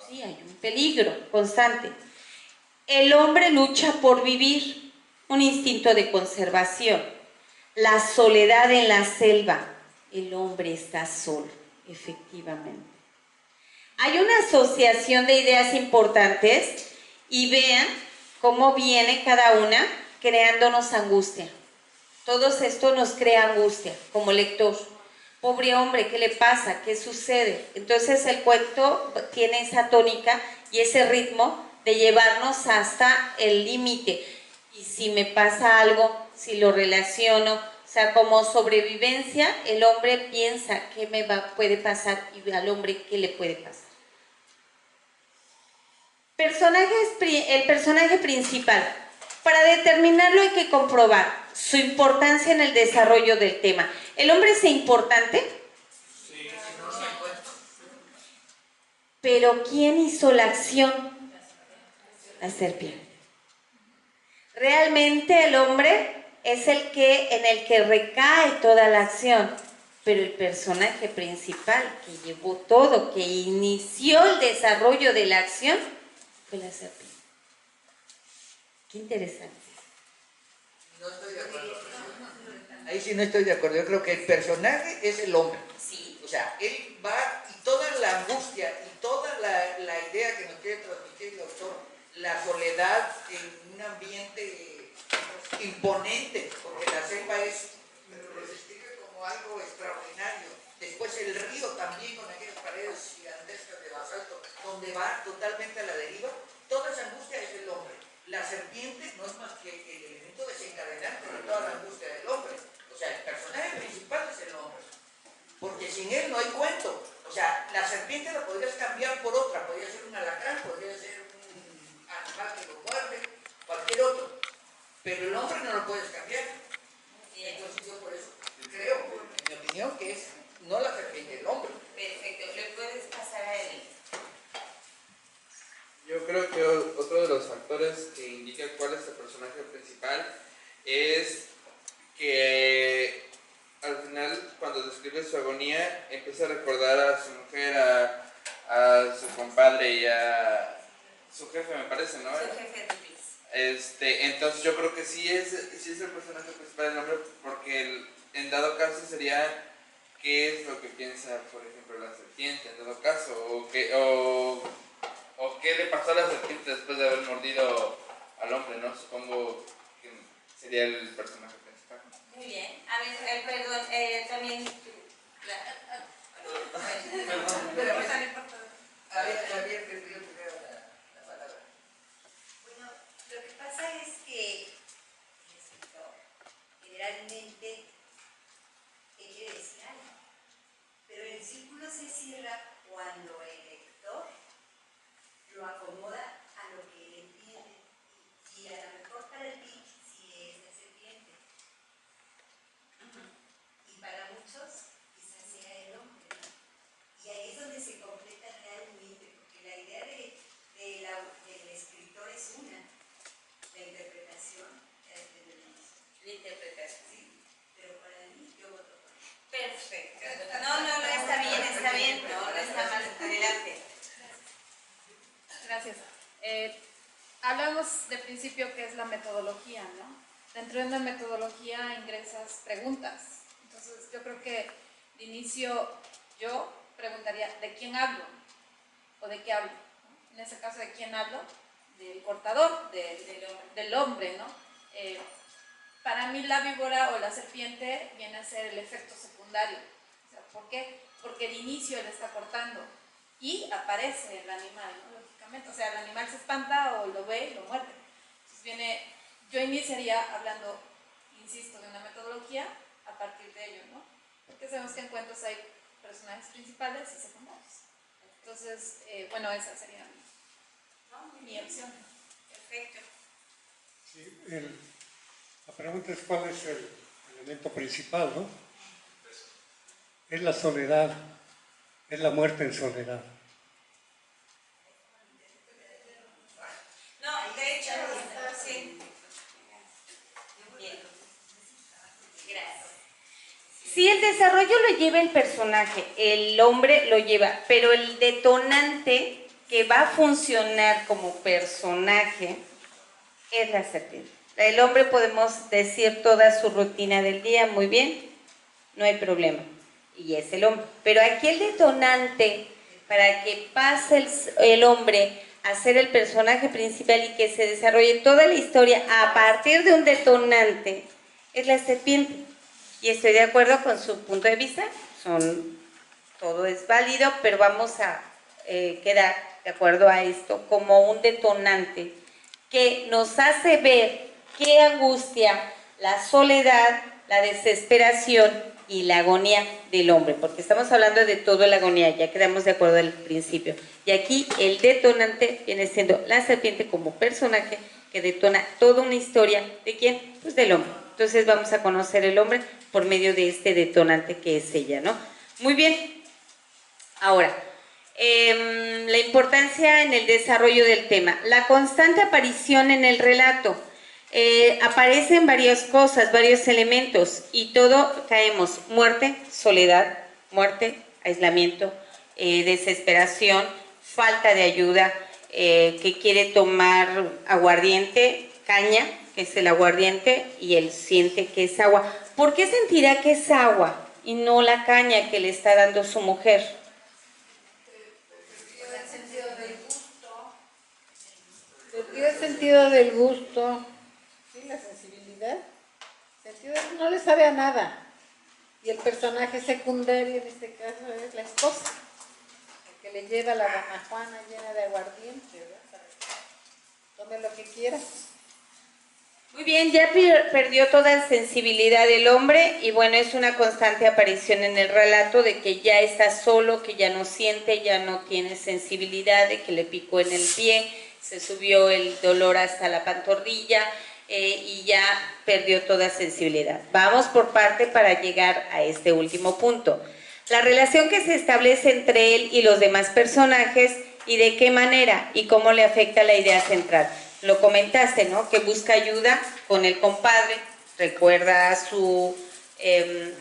Sí, hay un peligro constante. El hombre lucha por vivir, un instinto de conservación. La soledad en la selva. El hombre está solo, efectivamente. Hay una asociación de ideas importantes y vean cómo viene cada una creándonos angustia. Todo esto nos crea angustia como lector. Pobre hombre, ¿qué le pasa? ¿Qué sucede? Entonces el cuento tiene esa tónica y ese ritmo de llevarnos hasta el límite. Y si me pasa algo, si lo relaciono, o sea, como sobrevivencia, el hombre piensa qué puede pasar y al hombre qué le puede pasar. El personaje principal. Para determinarlo hay que comprobar su importancia en el desarrollo del tema. ¿El hombre es importante? Sí. Pero ¿quién hizo la acción? La serpiente. Realmente el hombre es en el que recae toda la acción, pero el personaje principal que llevó todo, que inició el desarrollo de la acción, fue la serpiente. Qué interesante. No estoy de acuerdo. Ahí sí no estoy de acuerdo. Yo creo que el personaje es el hombre. Sí. O sea, él va y toda la angustia y toda la idea que nos quiere transmitir el autor, la soledad en un ambiente imponente, porque la selva lo describe como algo extraordinario. Después el río también con aquellas paredes gigantescas de basalto, donde va totalmente a la deriva. Toda esa angustia es del hombre. La serpiente no es más que el elemento desencadenante de toda la angustia del hombre. O sea, el personaje principal es el hombre. Porque sin él no hay cuento. O sea, la serpiente la podrías cambiar por otra. Podría ser un alacrán, podría ser un animal que lo muerde, cualquier otro. Pero el hombre no lo puedes cambiar. Entonces yo por eso creo, en mi opinión, que es no la serpiente, el hombre. Perfecto, le puedes pasar a él. Yo creo que otro de los factores que indica cuál es el personaje principal es que al final, cuando describe su agonía, empieza a recordar a su mujer, a su compadre y a su jefe, me parece, ¿no? Su jefe de Luis. Entonces yo creo que sí es el personaje principal del hombre, porque en dado caso sería qué es lo que piensa, por ejemplo, la serpiente, en dado caso, o qué le pasó a la serpiente después de haber mordido al hombre, ¿no? Supongo que sería el personaje principal. Muy bien. A ver, perdón, también tú. A ver, Javier, que pidió primero la palabra. Bueno, lo que pasa es que el escritor generalmente quiere decir algo, pero el círculo se cierra cuando el lector lo acomoda a lo que él entiende. Y a lo mejor para el pitch sí es la serpiente. Y para muchos quizás sea el hombre, ¿no? Y ahí es donde se completa realmente, porque la idea del escritor es una, la interpretación es de demás. La interpretación. Sí, pero para mí yo voto por él. Perfecto. No, está bien. No está mal. Adelante. Gracias. Hablamos de principio que es la metodología, ¿no? Dentro de una metodología ingresas preguntas. Entonces, yo creo que de inicio yo preguntaría, ¿de quién hablo? ¿O de qué hablo? ¿No? En ese caso, ¿de quién hablo? Del cortador, del hombre, ¿no? Para mí la víbora o la serpiente viene a ser el efecto secundario. O sea, ¿por qué? Porque de inicio él está cortando y aparece el animal, ¿no? Lógicamente, o sea, el animal se espanta o lo ve y lo muerde. Entonces yo iniciaría hablando, insisto, de una metodología a partir de ello, ¿no? Porque sabemos que en cuentos hay personajes principales y secundarios. Entonces, bueno, esa sería mi opción. Perfecto. Sí, la pregunta es cuál es el elemento principal, ¿no? Es la soledad, es la muerte en soledad. No, de hecho, sí. Bien. Gracias. Sí, el desarrollo lo lleva el personaje, el hombre lo lleva, pero el detonante que va a funcionar como personaje es la serpiente. El hombre podemos decir toda su rutina del día, muy bien, no hay problema, y es el hombre. Pero aquí el detonante para que pase el hombre a ser el personaje principal y que se desarrolle toda la historia a partir de un detonante es la serpiente. Y estoy de acuerdo con su punto de vista, todo es válido, pero vamos a quedar de acuerdo a esto como un detonante que nos hace ver qué angustia, la soledad, la desesperación y la agonía del hombre, porque estamos hablando de toda la agonía, ya quedamos de acuerdo al principio. Y aquí el detonante viene siendo la serpiente como personaje que detona toda una historia. ¿De quién? Pues del hombre. Entonces vamos a conocer el hombre por medio de este detonante que es ella, ¿no? Muy bien. Ahora, la importancia en el desarrollo del tema. La constante aparición en el relato. Aparecen varias cosas, varios elementos y todo caemos. Muerte, soledad, muerte, aislamiento, desesperación, falta de ayuda, que quiere tomar aguardiente, caña, que es el aguardiente, y él siente que es agua. ¿Por qué sentirá que es agua y no la caña que le está dando su mujer? Perdió el sentido del gusto, Sí, la sensibilidad. Sentido no le sabe a nada. Y el personaje secundario en este caso es la esposa, el que le lleva la dama Juana llena de aguardiente, ¿verdad? Para que tome lo que quiera. Muy bien, ya perdió toda sensibilidad el hombre y bueno, es una constante aparición en el relato de que ya está solo, que ya no siente, ya no tiene sensibilidad, de que le picó en el pie, se subió el dolor hasta la pantorrilla y ya perdió toda sensibilidad. Vamos por parte para llegar a este último punto. La relación que se establece entre él y los demás personajes y de qué manera y cómo le afecta la idea central. Lo comentaste, ¿no? Que busca ayuda con el compadre, recuerda a su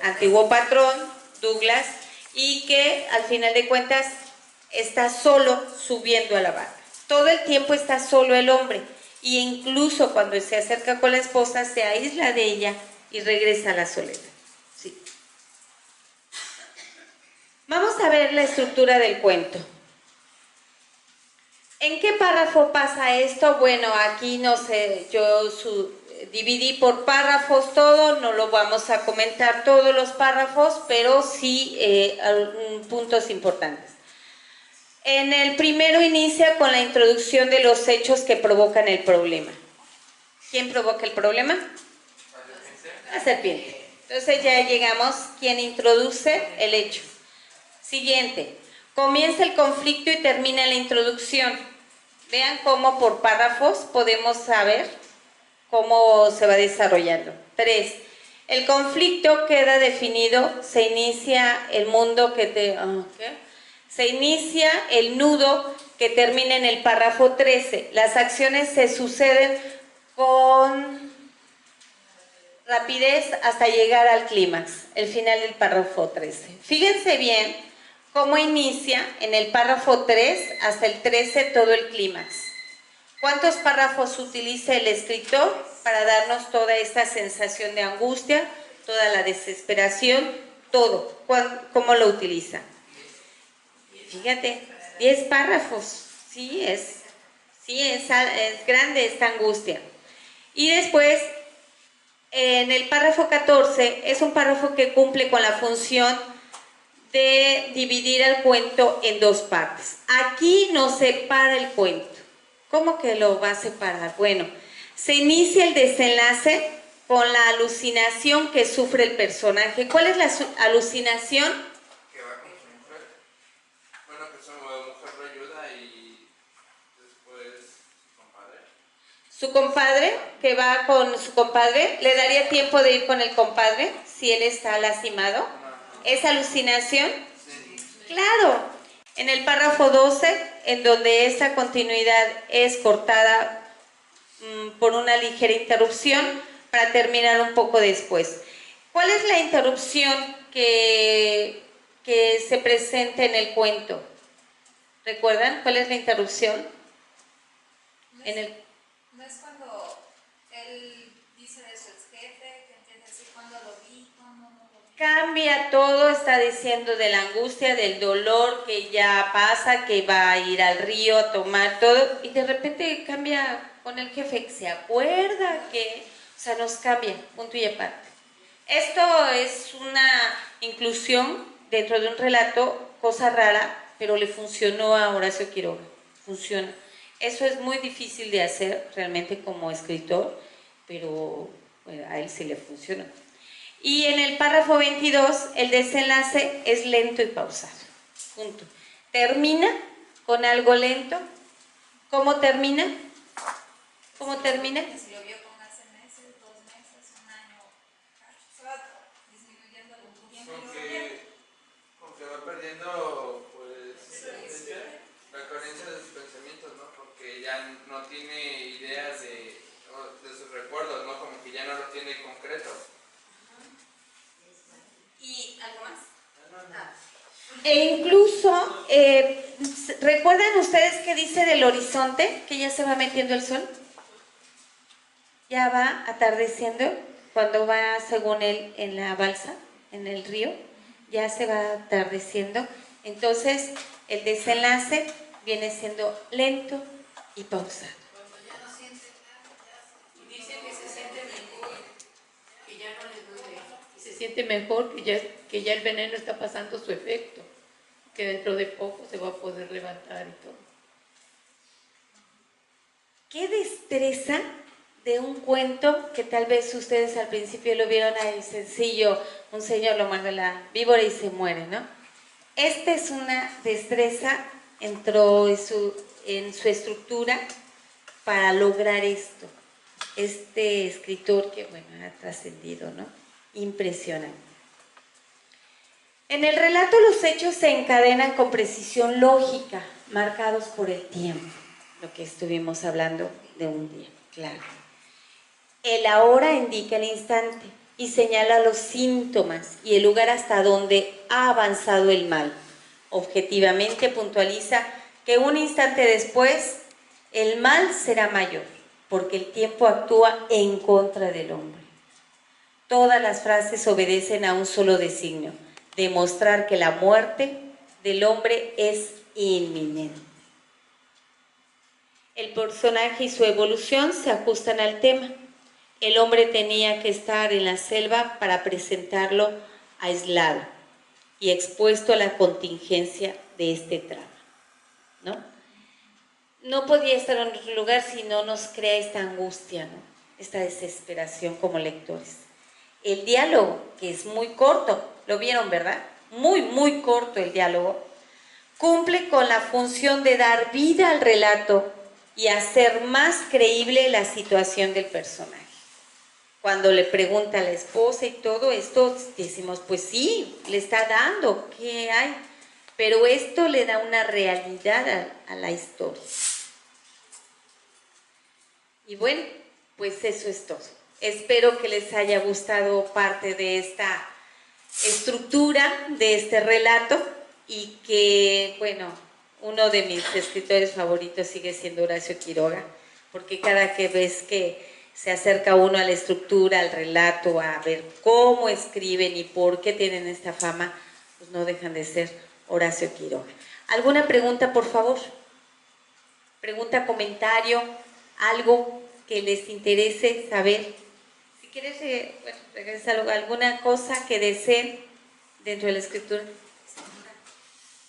antiguo patrón, Douglas, y que al final de cuentas está solo subiendo a la barca. Todo el tiempo está solo el hombre, e incluso cuando se acerca con la esposa se aísla de ella y regresa a la soledad. Sí. Vamos a ver la estructura del cuento. ¿En qué párrafo pasa esto? Bueno, aquí no sé, yo dividí por párrafos todo, no lo vamos a comentar todos los párrafos, pero sí puntos importantes. En el primero inicia con la introducción de los hechos que provocan el problema. ¿Quién provoca el problema? La serpiente. Entonces ya llegamos, ¿quién introduce el hecho? Siguiente. Comienza el conflicto y termina la introducción. Vean cómo por párrafos podemos saber cómo se va desarrollando. 3. El conflicto queda definido, se inicia el mundo se inicia el nudo que termina en el párrafo 13. Las acciones se suceden con rapidez hasta llegar al clímax, el final del párrafo 13. Fíjense bien cómo inicia en el párrafo 3 hasta el 13 todo el clímax. ¿Cuántos párrafos utiliza el escritor para darnos toda esta sensación de angustia, toda la desesperación, todo? ¿Cómo lo utiliza? Fíjate, 10 párrafos. Sí, es grande esta angustia. Y después, en el párrafo 14, es un párrafo que cumple con la función de dividir el cuento en dos partes. Aquí nos separa el cuento. ¿Cómo que lo va a separar? Bueno, se inicia el desenlace con la alucinación que sufre el personaje. ¿Cuál es la alucinación? Que va con su mujer. Bueno, que su mujer lo ayuda y después su compadre. Su compadre, que va con su compadre, ¿le daría tiempo de ir con el compadre si él está lastimado? ¿Es alucinación? Sí. Claro. En el párrafo 12, en donde esta continuidad es cortada por una ligera interrupción para terminar un poco después. ¿Cuál es la interrupción que se presenta en el cuento? ¿Recuerdan cuál es la interrupción? No es cuando él dice de su ex jefe, que empieza a decir cuándo lo vi, cuándo no lo vi. Cambia todo, está diciendo de la angustia, del dolor que ya pasa, que va a ir al río a tomar todo, y de repente cambia con el jefe, que se acuerda que, o sea, nos cambia, punto y aparte. Esto es una inclusión dentro de un relato, cosa rara, pero le funcionó a Horacio Quiroga, funciona. Eso es muy difícil de hacer realmente como escritor, pero bueno, a él sí le funciona. Y en el párrafo 22, el desenlace es lento y pausado. Punto. Termina con algo lento. ¿Cómo termina? ¿Cómo termina? Si lo vio con hace meses, 2 meses, 1 año, se va disminuyendo el tiempo. Como que va perdiendo pues la coherencia de sus pensamientos, ¿no? Porque ya no tiene ideas de sus recuerdos, ¿no? Como que ya no lo tiene concreto. ¿Y algo más? E incluso, ¿recuerdan ustedes qué dice del horizonte? Que ya se va metiendo el sol. Ya va atardeciendo cuando va, según él, en la balsa, en el río. Ya se va atardeciendo. Entonces, el desenlace viene siendo lento y pausado. Cuando ya no siente nada, dice que se siente siente mejor, que ya el veneno está pasando su efecto, que dentro de poco se va a poder levantar y todo. ¿Qué destreza de un cuento que tal vez ustedes al principio lo vieron ahí sencillo, un señor lo muerde la víbora y se muere, ¿no? Esta es una destreza, entró en su estructura para lograr esto. Este escritor que, bueno, ha trascendido, ¿no? Impresionante. En el relato los hechos se encadenan con precisión lógica, marcados por el tiempo, lo que estuvimos hablando de un día, claro. El ahora indica el instante y señala los síntomas y el lugar hasta donde ha avanzado el mal. Objetivamente puntualiza que un instante después el mal será mayor, porque el tiempo actúa en contra del hombre. Todas las frases obedecen a un solo designio: demostrar que la muerte del hombre es inminente. El personaje y su evolución se ajustan al tema. El hombre tenía que estar en la selva para presentarlo aislado y expuesto a la contingencia de este trama, ¿no? No podía estar en otro lugar si no nos crea esta angustia, ¿no? Esta desesperación como lectores. El diálogo, que es muy corto, lo vieron, ¿verdad? Muy corto el diálogo, cumple con la función de dar vida al relato y hacer más creíble la situación del personaje. Cuando le pregunta a la esposa y todo esto, decimos, pues sí, le está dando, ¿qué hay? Pero esto le da una realidad a la historia. Y bueno, pues eso es todo. Espero que les haya gustado parte de esta estructura, de este relato, y que, bueno, uno de mis escritores favoritos sigue siendo Horacio Quiroga, porque cada vez que se acerca uno a la estructura, al relato, a ver cómo escriben y por qué tienen esta fama, pues no dejan de ser Horacio Quiroga. ¿Alguna pregunta, por favor? ¿Pregunta, comentario, algo que les interese saber? Si quieres, bueno, regresar a alguna cosa que deseen dentro de la escritura.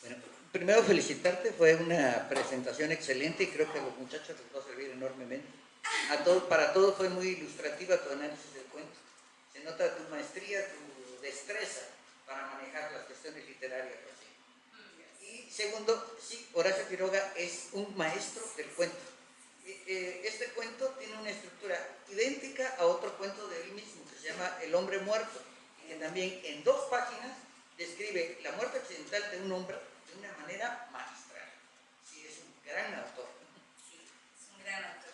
Bueno, primero felicitarte, fue una presentación excelente y creo que a los muchachos les va a servir enormemente. Para todos fue muy ilustrativa tu análisis del cuento. Se nota tu maestría, tu destreza para manejar las cuestiones literarias. Y segundo, sí, Horacio Quiroga es un maestro del cuento. Este cuento tiene una estructura idéntica a otro cuento de él mismo, que se llama El hombre muerto, y que también en 2 páginas describe la muerte accidental de un hombre de una manera magistral. Sí, es un gran autor. Sí, es un gran autor.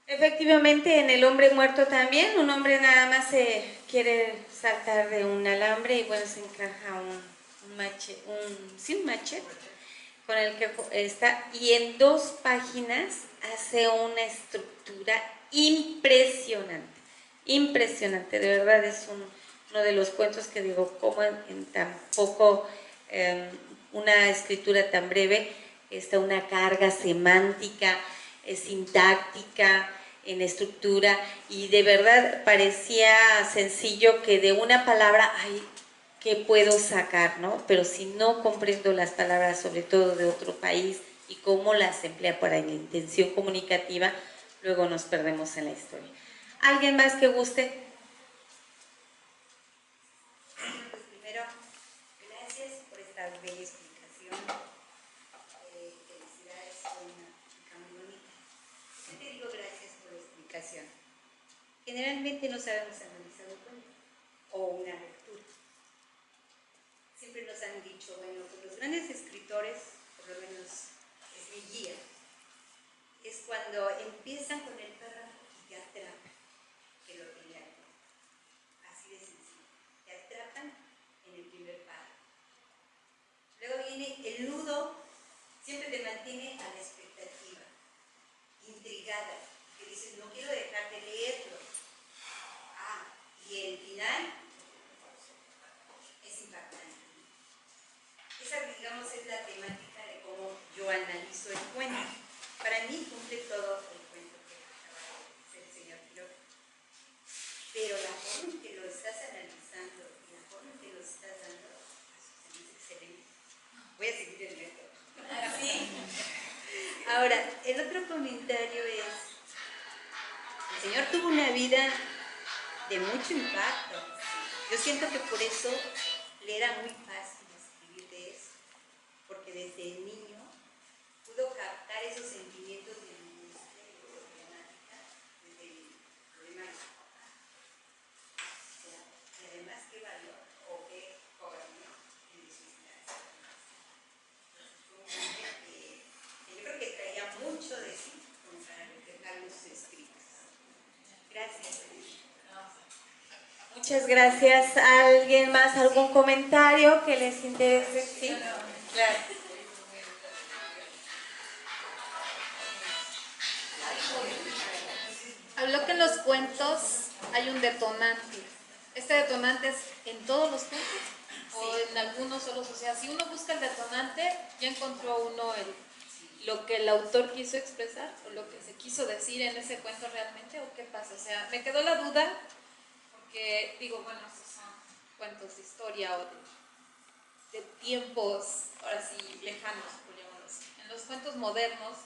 Efectivamente, en El hombre muerto también, un hombre nada más se quiere saltar de un alambre y bueno, se encaja un machete con el que está, y en 2 páginas hace una estructura impresionante, de verdad es uno de los cuentos que digo, como en tan poco, una escritura tan breve, está una carga semántica, sintáctica, en estructura, y de verdad parecía sencillo que de una palabra, ay, ¿qué puedo sacar, no? Pero si no comprendo las palabras, sobre todo de otro país, y cómo las emplea para la intención comunicativa, luego nos perdemos en la historia. ¿Alguien más que guste? Pues primero, gracias por esta bella explicación. Felicidades, fue una chica muy bonita. Yo te digo gracias por la explicación. Generalmente no sabemos analizar un cuento o una lectura. Siempre nos han dicho, bueno, pues los grandes escritores, por lo menos es mi guía, es cuando empiezan con el párrafo y te atrapan, que lo tengan. Así de sencillo. Te atrapan en el primer párrafo. Luego viene el nudo, siempre te mantiene a la expectativa, intrigada, que dices, no quiero dejar de leerlo. Y el final es impactante. Esa, digamos, es la temática de cómo yo analizo el cuento. Para mí cumple todo el cuento que acaba de hacer el señor Quiroga. Pero la forma en que lo estás analizando comentario es, el Señor tuvo una vida de mucho impacto. Yo siento que por eso le era muy fácil escribir de eso, porque desde niño pudo captar esos sentimientos de angustia y de problemática desde el problema de su papá. O sea, y además qué valor o qué cobardía en su instancia. Fue un hombre que yo creo que traía mucho de sí como para reflejar los escritos. Gracias. Muchas gracias. ¿Alguien más? ¿Algún comentario que les interese? Sí, claro. Habló que en los cuentos hay un detonante. ¿Este detonante es en todos los cuentos o en algunos solos? O sea, si uno busca el detonante, ya encontró uno lo que el autor quiso expresar o lo que se quiso decir en ese cuento realmente, ¿o qué pasa? O sea, me quedó la duda porque digo, bueno, estos son cuentos de historia o de tiempos, ahora sí, lejanos, por llamarlo así. En los cuentos modernos,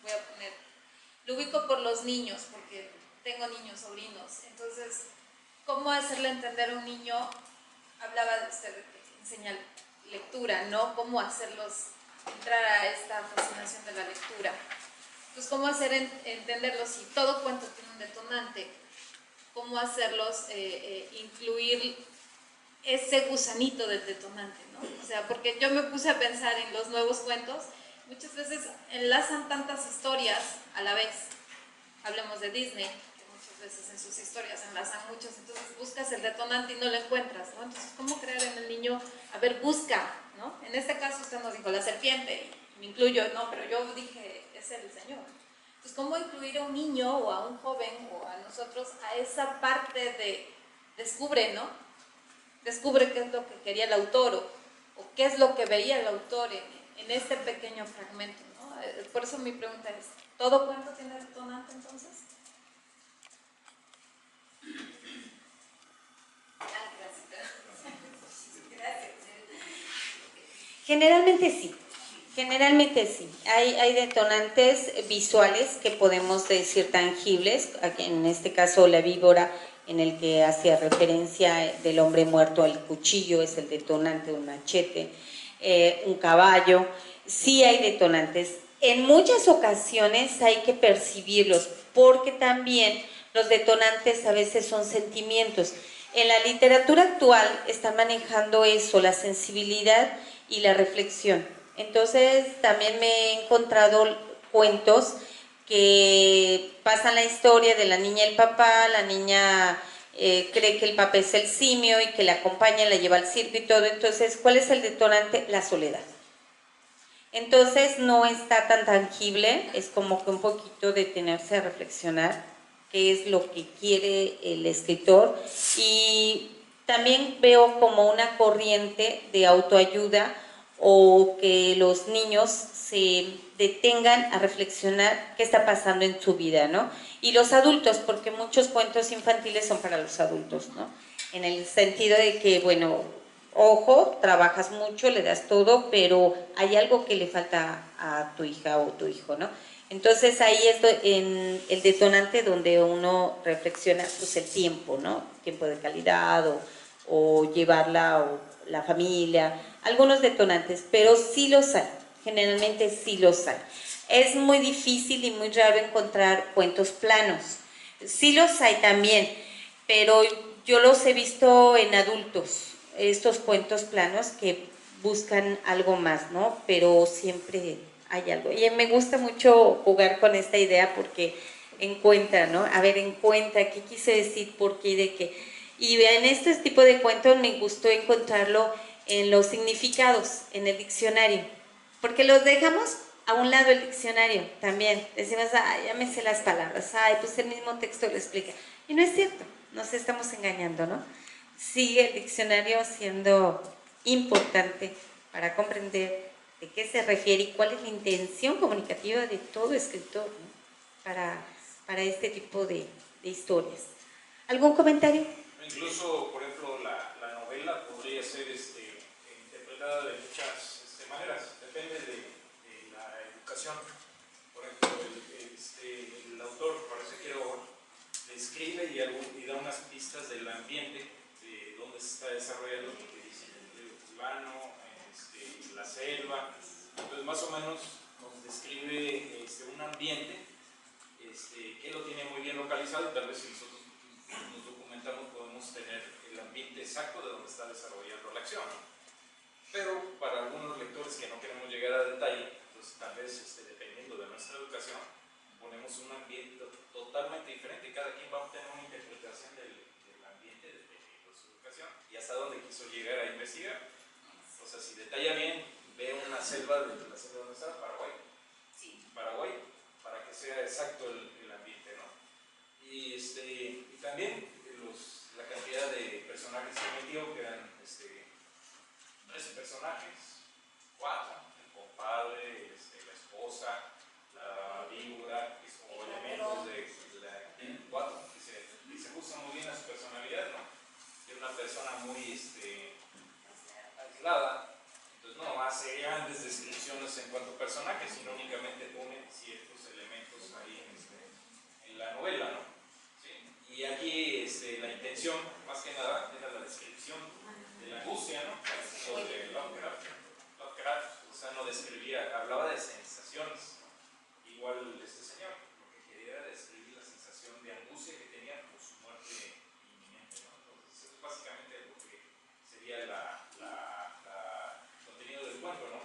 voy a poner, lo ubico por los niños, porque tengo niños, sobrinos, entonces, ¿cómo hacerle entender a un niño? Hablaba de usted de que enseña lectura, ¿no? ¿Cómo hacerlos entrar a esta fascinación de la lectura? Entonces, ¿cómo hacer entenderlos si todo cuento tiene un detonante? ¿Cómo hacerlos incluir ese gusanito del detonante, ¿no? O sea, porque yo me puse a pensar en los nuevos cuentos, muchas veces enlazan tantas historias a la vez. Hablemos de Disney, que muchas veces en sus historias enlazan muchas, entonces buscas el detonante y no lo encuentras, ¿no? Entonces, ¿cómo crear en el niño? A ver, busca, ¿no? En este caso usted nos dijo la serpiente, y me incluyo, no, pero yo dije, es el Señor. Entonces, ¿cómo incluir a un niño o a un joven o a nosotros a esa parte de descubre, ¿no? Descubre qué es lo que quería el autor o qué es lo que veía el autor en este pequeño fragmento, ¿no? Por eso mi pregunta es, ¿todo cuento tiene detonante entonces? Generalmente sí. Generalmente sí. Hay detonantes visuales que podemos decir tangibles, aquí en este caso la víbora, en el que hacía referencia del hombre muerto al cuchillo, es el detonante, un machete, un caballo. Sí hay detonantes. En muchas ocasiones hay que percibirlos, porque también los detonantes a veces son sentimientos. En la literatura actual están manejando eso, la sensibilidad y la reflexión. Entonces también me he encontrado cuentos que pasan la historia de la niña y el papá, la niña cree que el papá es el simio y que la acompaña, la lleva al circo y todo. Entonces, ¿cuál es el detonante? La soledad. Entonces no está tan tangible, es como que un poquito detenerse a reflexionar qué es lo que quiere el escritor, y también veo como una corriente de autoayuda o que los niños se detengan a reflexionar qué está pasando en su vida, ¿no? Y los adultos, porque muchos cuentos infantiles son para los adultos, ¿no? En el sentido de que, bueno, ojo, trabajas mucho, le das todo, pero hay algo que le falta a tu hija o tu hijo, ¿no? Entonces ahí es en el detonante donde uno reflexiona, pues el tiempo, ¿no? Tiempo de calidad o llevarla o la familia, algunos detonantes, pero sí los hay, generalmente sí los hay. Es muy difícil y muy raro encontrar cuentos planos, sí los hay también, pero yo los he visto en adultos, estos cuentos planos que buscan algo más, ¿no? Pero siempre hay algo. Y me gusta mucho jugar con esta idea porque encuentra, ¿no? A ver, encuentra qué quise decir, por qué y de qué. Y en este tipo de cuentos me gustó encontrarlo en los significados, en el diccionario, porque los dejamos a un lado el diccionario también. Decimos, ay, ya me sé las palabras, ay, pues el mismo texto lo explica. Y no es cierto, nos estamos engañando, ¿no? Sigue el diccionario siendo importante para comprender de qué se refiere y cuál es la intención comunicativa de todo escritor, ¿no? para este tipo de historias. ¿Algún comentario? Incluso, por ejemplo, la novela podría ser interpretada de muchas maneras, depende de la educación. Por ejemplo, ambiente de dónde se está desarrollando, porque dicen el río urbano, la selva. Entonces más o menos nos describe un ambiente que lo tiene muy bien localizado, y tal vez si nosotros nos documentamos podemos tener el ambiente exacto de donde está desarrollando la acción, ¿no? Pero para algunos lectores que no queremos llegar a detalle, pues tal vez dependiendo de nuestra educación ponemos un ambiente totalmente diferente y cada quien va a obtener una interpretación del ambiente dependiendo de su educación y hasta dónde quiso llegar a investigar. O sea, si detalla bien, ve una selva, de la selva donde está, Paraguay. Sí. Paraguay, para que sea exacto el ambiente, ¿no? Y también la cantidad de personajes que metió, que eran 13 personajes, 4, el compadre, la esposa, la víbora, que son elementos de 4, y se ajusta muy bien a su personalidad, ¿no? Es una persona muy aislada, entonces no hace grandes descripciones en cuanto a personajes, sino únicamente pone ciertos elementos ahí en la novela, ¿no? ¿Sí? Y aquí la intención, más que nada, era la descripción de la angustia, ¿no? Sobre Lovecraft, o sea, no describía, hablaba de sensaciones, igual este señor, lo que quería era describir la sensación de angustia que tenía por su muerte inminente, ¿no? Entonces, es básicamente lo que sería el contenido del cuento, ¿no?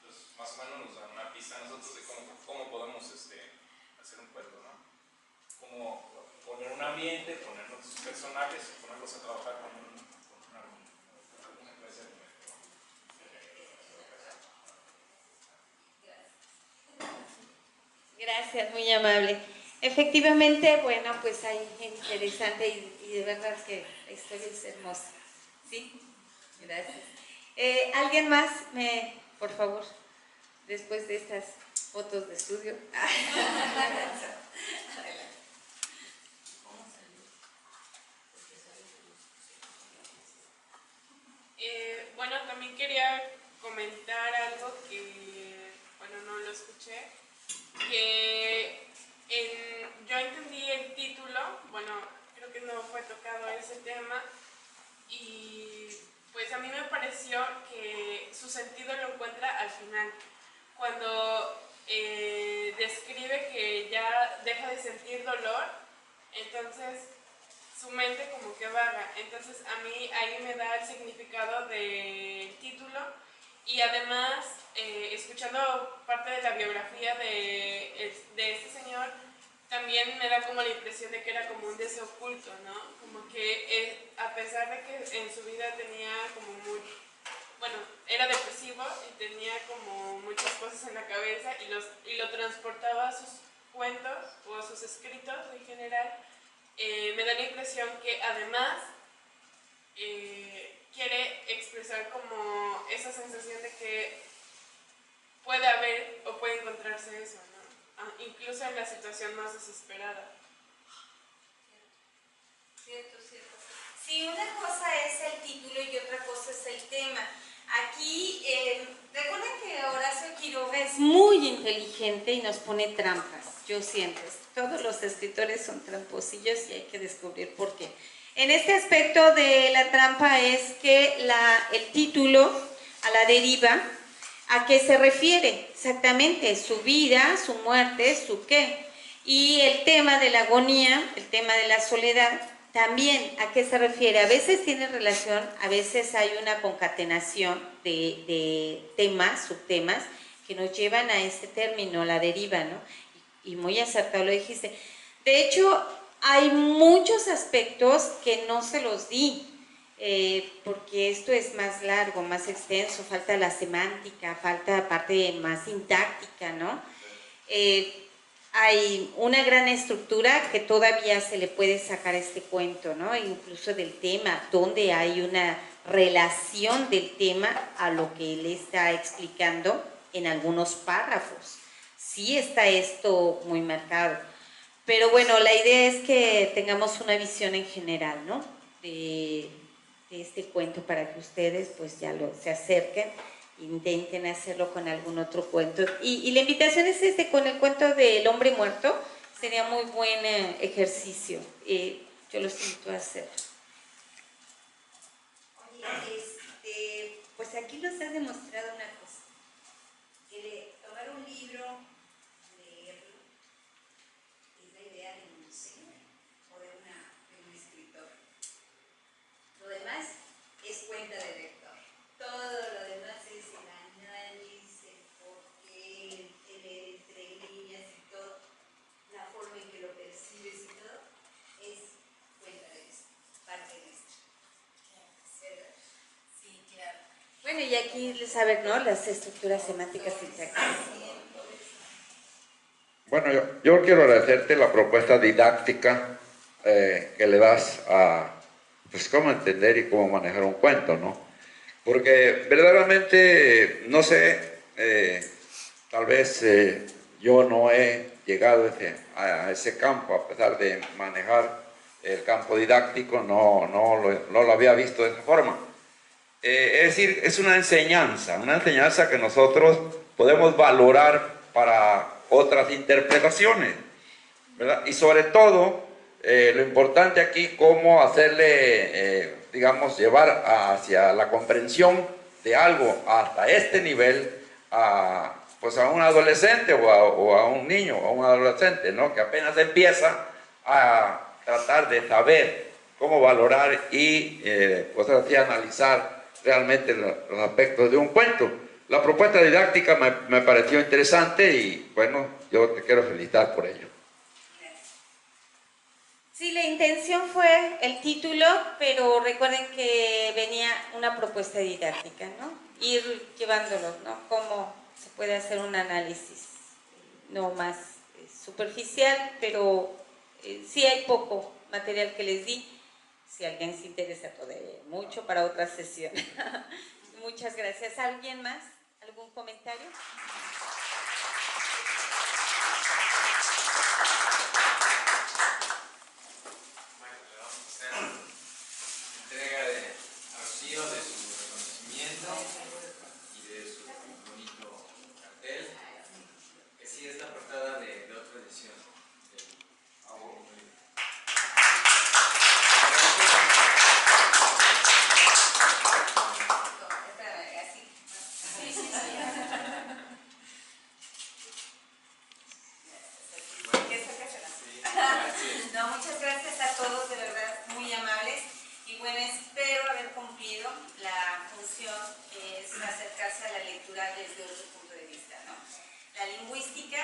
Entonces, más o menos nos da una pista a nosotros de cómo podemos hacer un cuento, ¿no? Cómo poner un ambiente, poner nuestros personajes y ponerlos a trabajar con alguna clase de método. Gracias, muy amable. Efectivamente, bueno, pues hay interesante y de verdad que la historia es hermosa. ¿Sí? Gracias. ¿Alguien más? Por favor, después de estas fotos de estudio. Bueno, también quería comentar algo que, bueno, no lo escuché, que yo entendí el título, bueno, creo que no fue tocado ese tema, y pues a mí me pareció que su sentido lo encuentra al final, cuando describe que ya deja de sentir dolor, entonces su mente como que vaga. Entonces a mí ahí me da el significado del título, y además escuchando parte de la biografía de este señor, también me da como la impresión de que era como un deseo oculto, ¿no? Como que a pesar de que en su vida tenía como era depresivo y tenía como muchas cosas en la cabeza y lo transportaba a sus cuentos o a sus escritos en general. Me da la impresión que además quiere expresar como esa sensación de que puede haber o puede encontrarse eso, ¿no? Incluso en la situación más desesperada. Cierto. Sí, una cosa es el título y otra cosa es el tema. Aquí, recuerden que Horacio Quiroga es muy inteligente y nos pone trampas, yo siento. Todos los escritores son tramposillos y hay que descubrir por qué. En este aspecto de la trampa es que el título, a la deriva, ¿a qué se refiere? Exactamente, su vida, su muerte, su qué. Y el tema de la agonía, el tema de la soledad, también, ¿a qué se refiere? A veces tiene relación, a veces hay una concatenación de temas, subtemas, que nos llevan a este término, la deriva, ¿no? Y muy acertado lo dijiste. De hecho, hay muchos aspectos que no se los di, porque esto es más largo, más extenso, falta la semántica, falta parte más sintáctica, ¿no? Hay una gran estructura que todavía se le puede sacar a este cuento, ¿no? Incluso del tema, donde hay una relación del tema a lo que él está explicando en algunos párrafos. Sí está esto muy marcado. Pero bueno, la idea es que tengamos una visión en general, ¿no? De este cuento para que ustedes pues ya se acerquen, intenten hacerlo con algún otro cuento. Y la invitación es con el cuento del hombre muerto, sería muy buen ejercicio. Yo los invito a hacer. pues aquí nos ha demostrado una cosa, que tomar un libro, leerlo, es la idea de un museo o de un escritor. Lo demás es cuenta de lector. Todo lo demás es el análisis, el porqué, el leer entre líneas y todo, la forma en que lo percibes y todo, es cuenta de esto, parte de esto. ¿Verdad? Sí, claro. Bueno, y aquí saber, ¿no? Las estructuras semánticas sintácticas. Bueno, yo quiero agradecerte la propuesta didáctica que le das a, pues, cómo entender y cómo manejar un cuento, ¿no? Porque verdaderamente, no sé, tal vez yo no he llegado a ese campo, a pesar de manejar el campo didáctico, no lo había visto de esa forma. Es decir, es una enseñanza que nosotros podemos valorar para otras interpretaciones, ¿verdad? Y sobre todo, lo importante aquí, cómo hacerle, digamos, llevar hacia la comprensión de algo hasta este nivel pues a un adolescente o a un niño o a un adolescente, ¿no? Que apenas empieza a tratar de saber cómo valorar y pues así analizar realmente los aspectos de un cuento. La propuesta didáctica me pareció interesante y bueno, yo te quiero felicitar por ello. Sí, la intención fue el título, pero recuerden que venía una propuesta didáctica, ¿no? Ir llevándolo, ¿no? Cómo se puede hacer un análisis, no más superficial, pero sí hay poco material que les di. Si alguien se interesa mucho para otra sesión. Muchas gracias. ¿Alguien más? ¿Algún comentario? Entrega de Rocío de su reconocimiento y de su bonito cartel, que sí es la portada de otra edición del No, muchas gracias a todos, de verdad, muy amables. Y bueno, espero haber cumplido la función que es acercarse a la lectura desde otro punto de vista, ¿no? La lingüística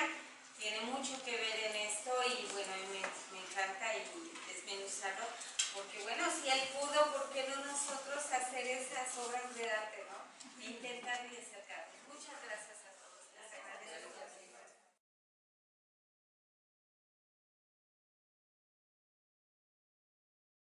tiene mucho que ver en esto y bueno, a mí me encanta y desmenuzarlo, porque bueno, si él pudo, ¿por qué no nosotros hacer esas obras de arte, ¿no?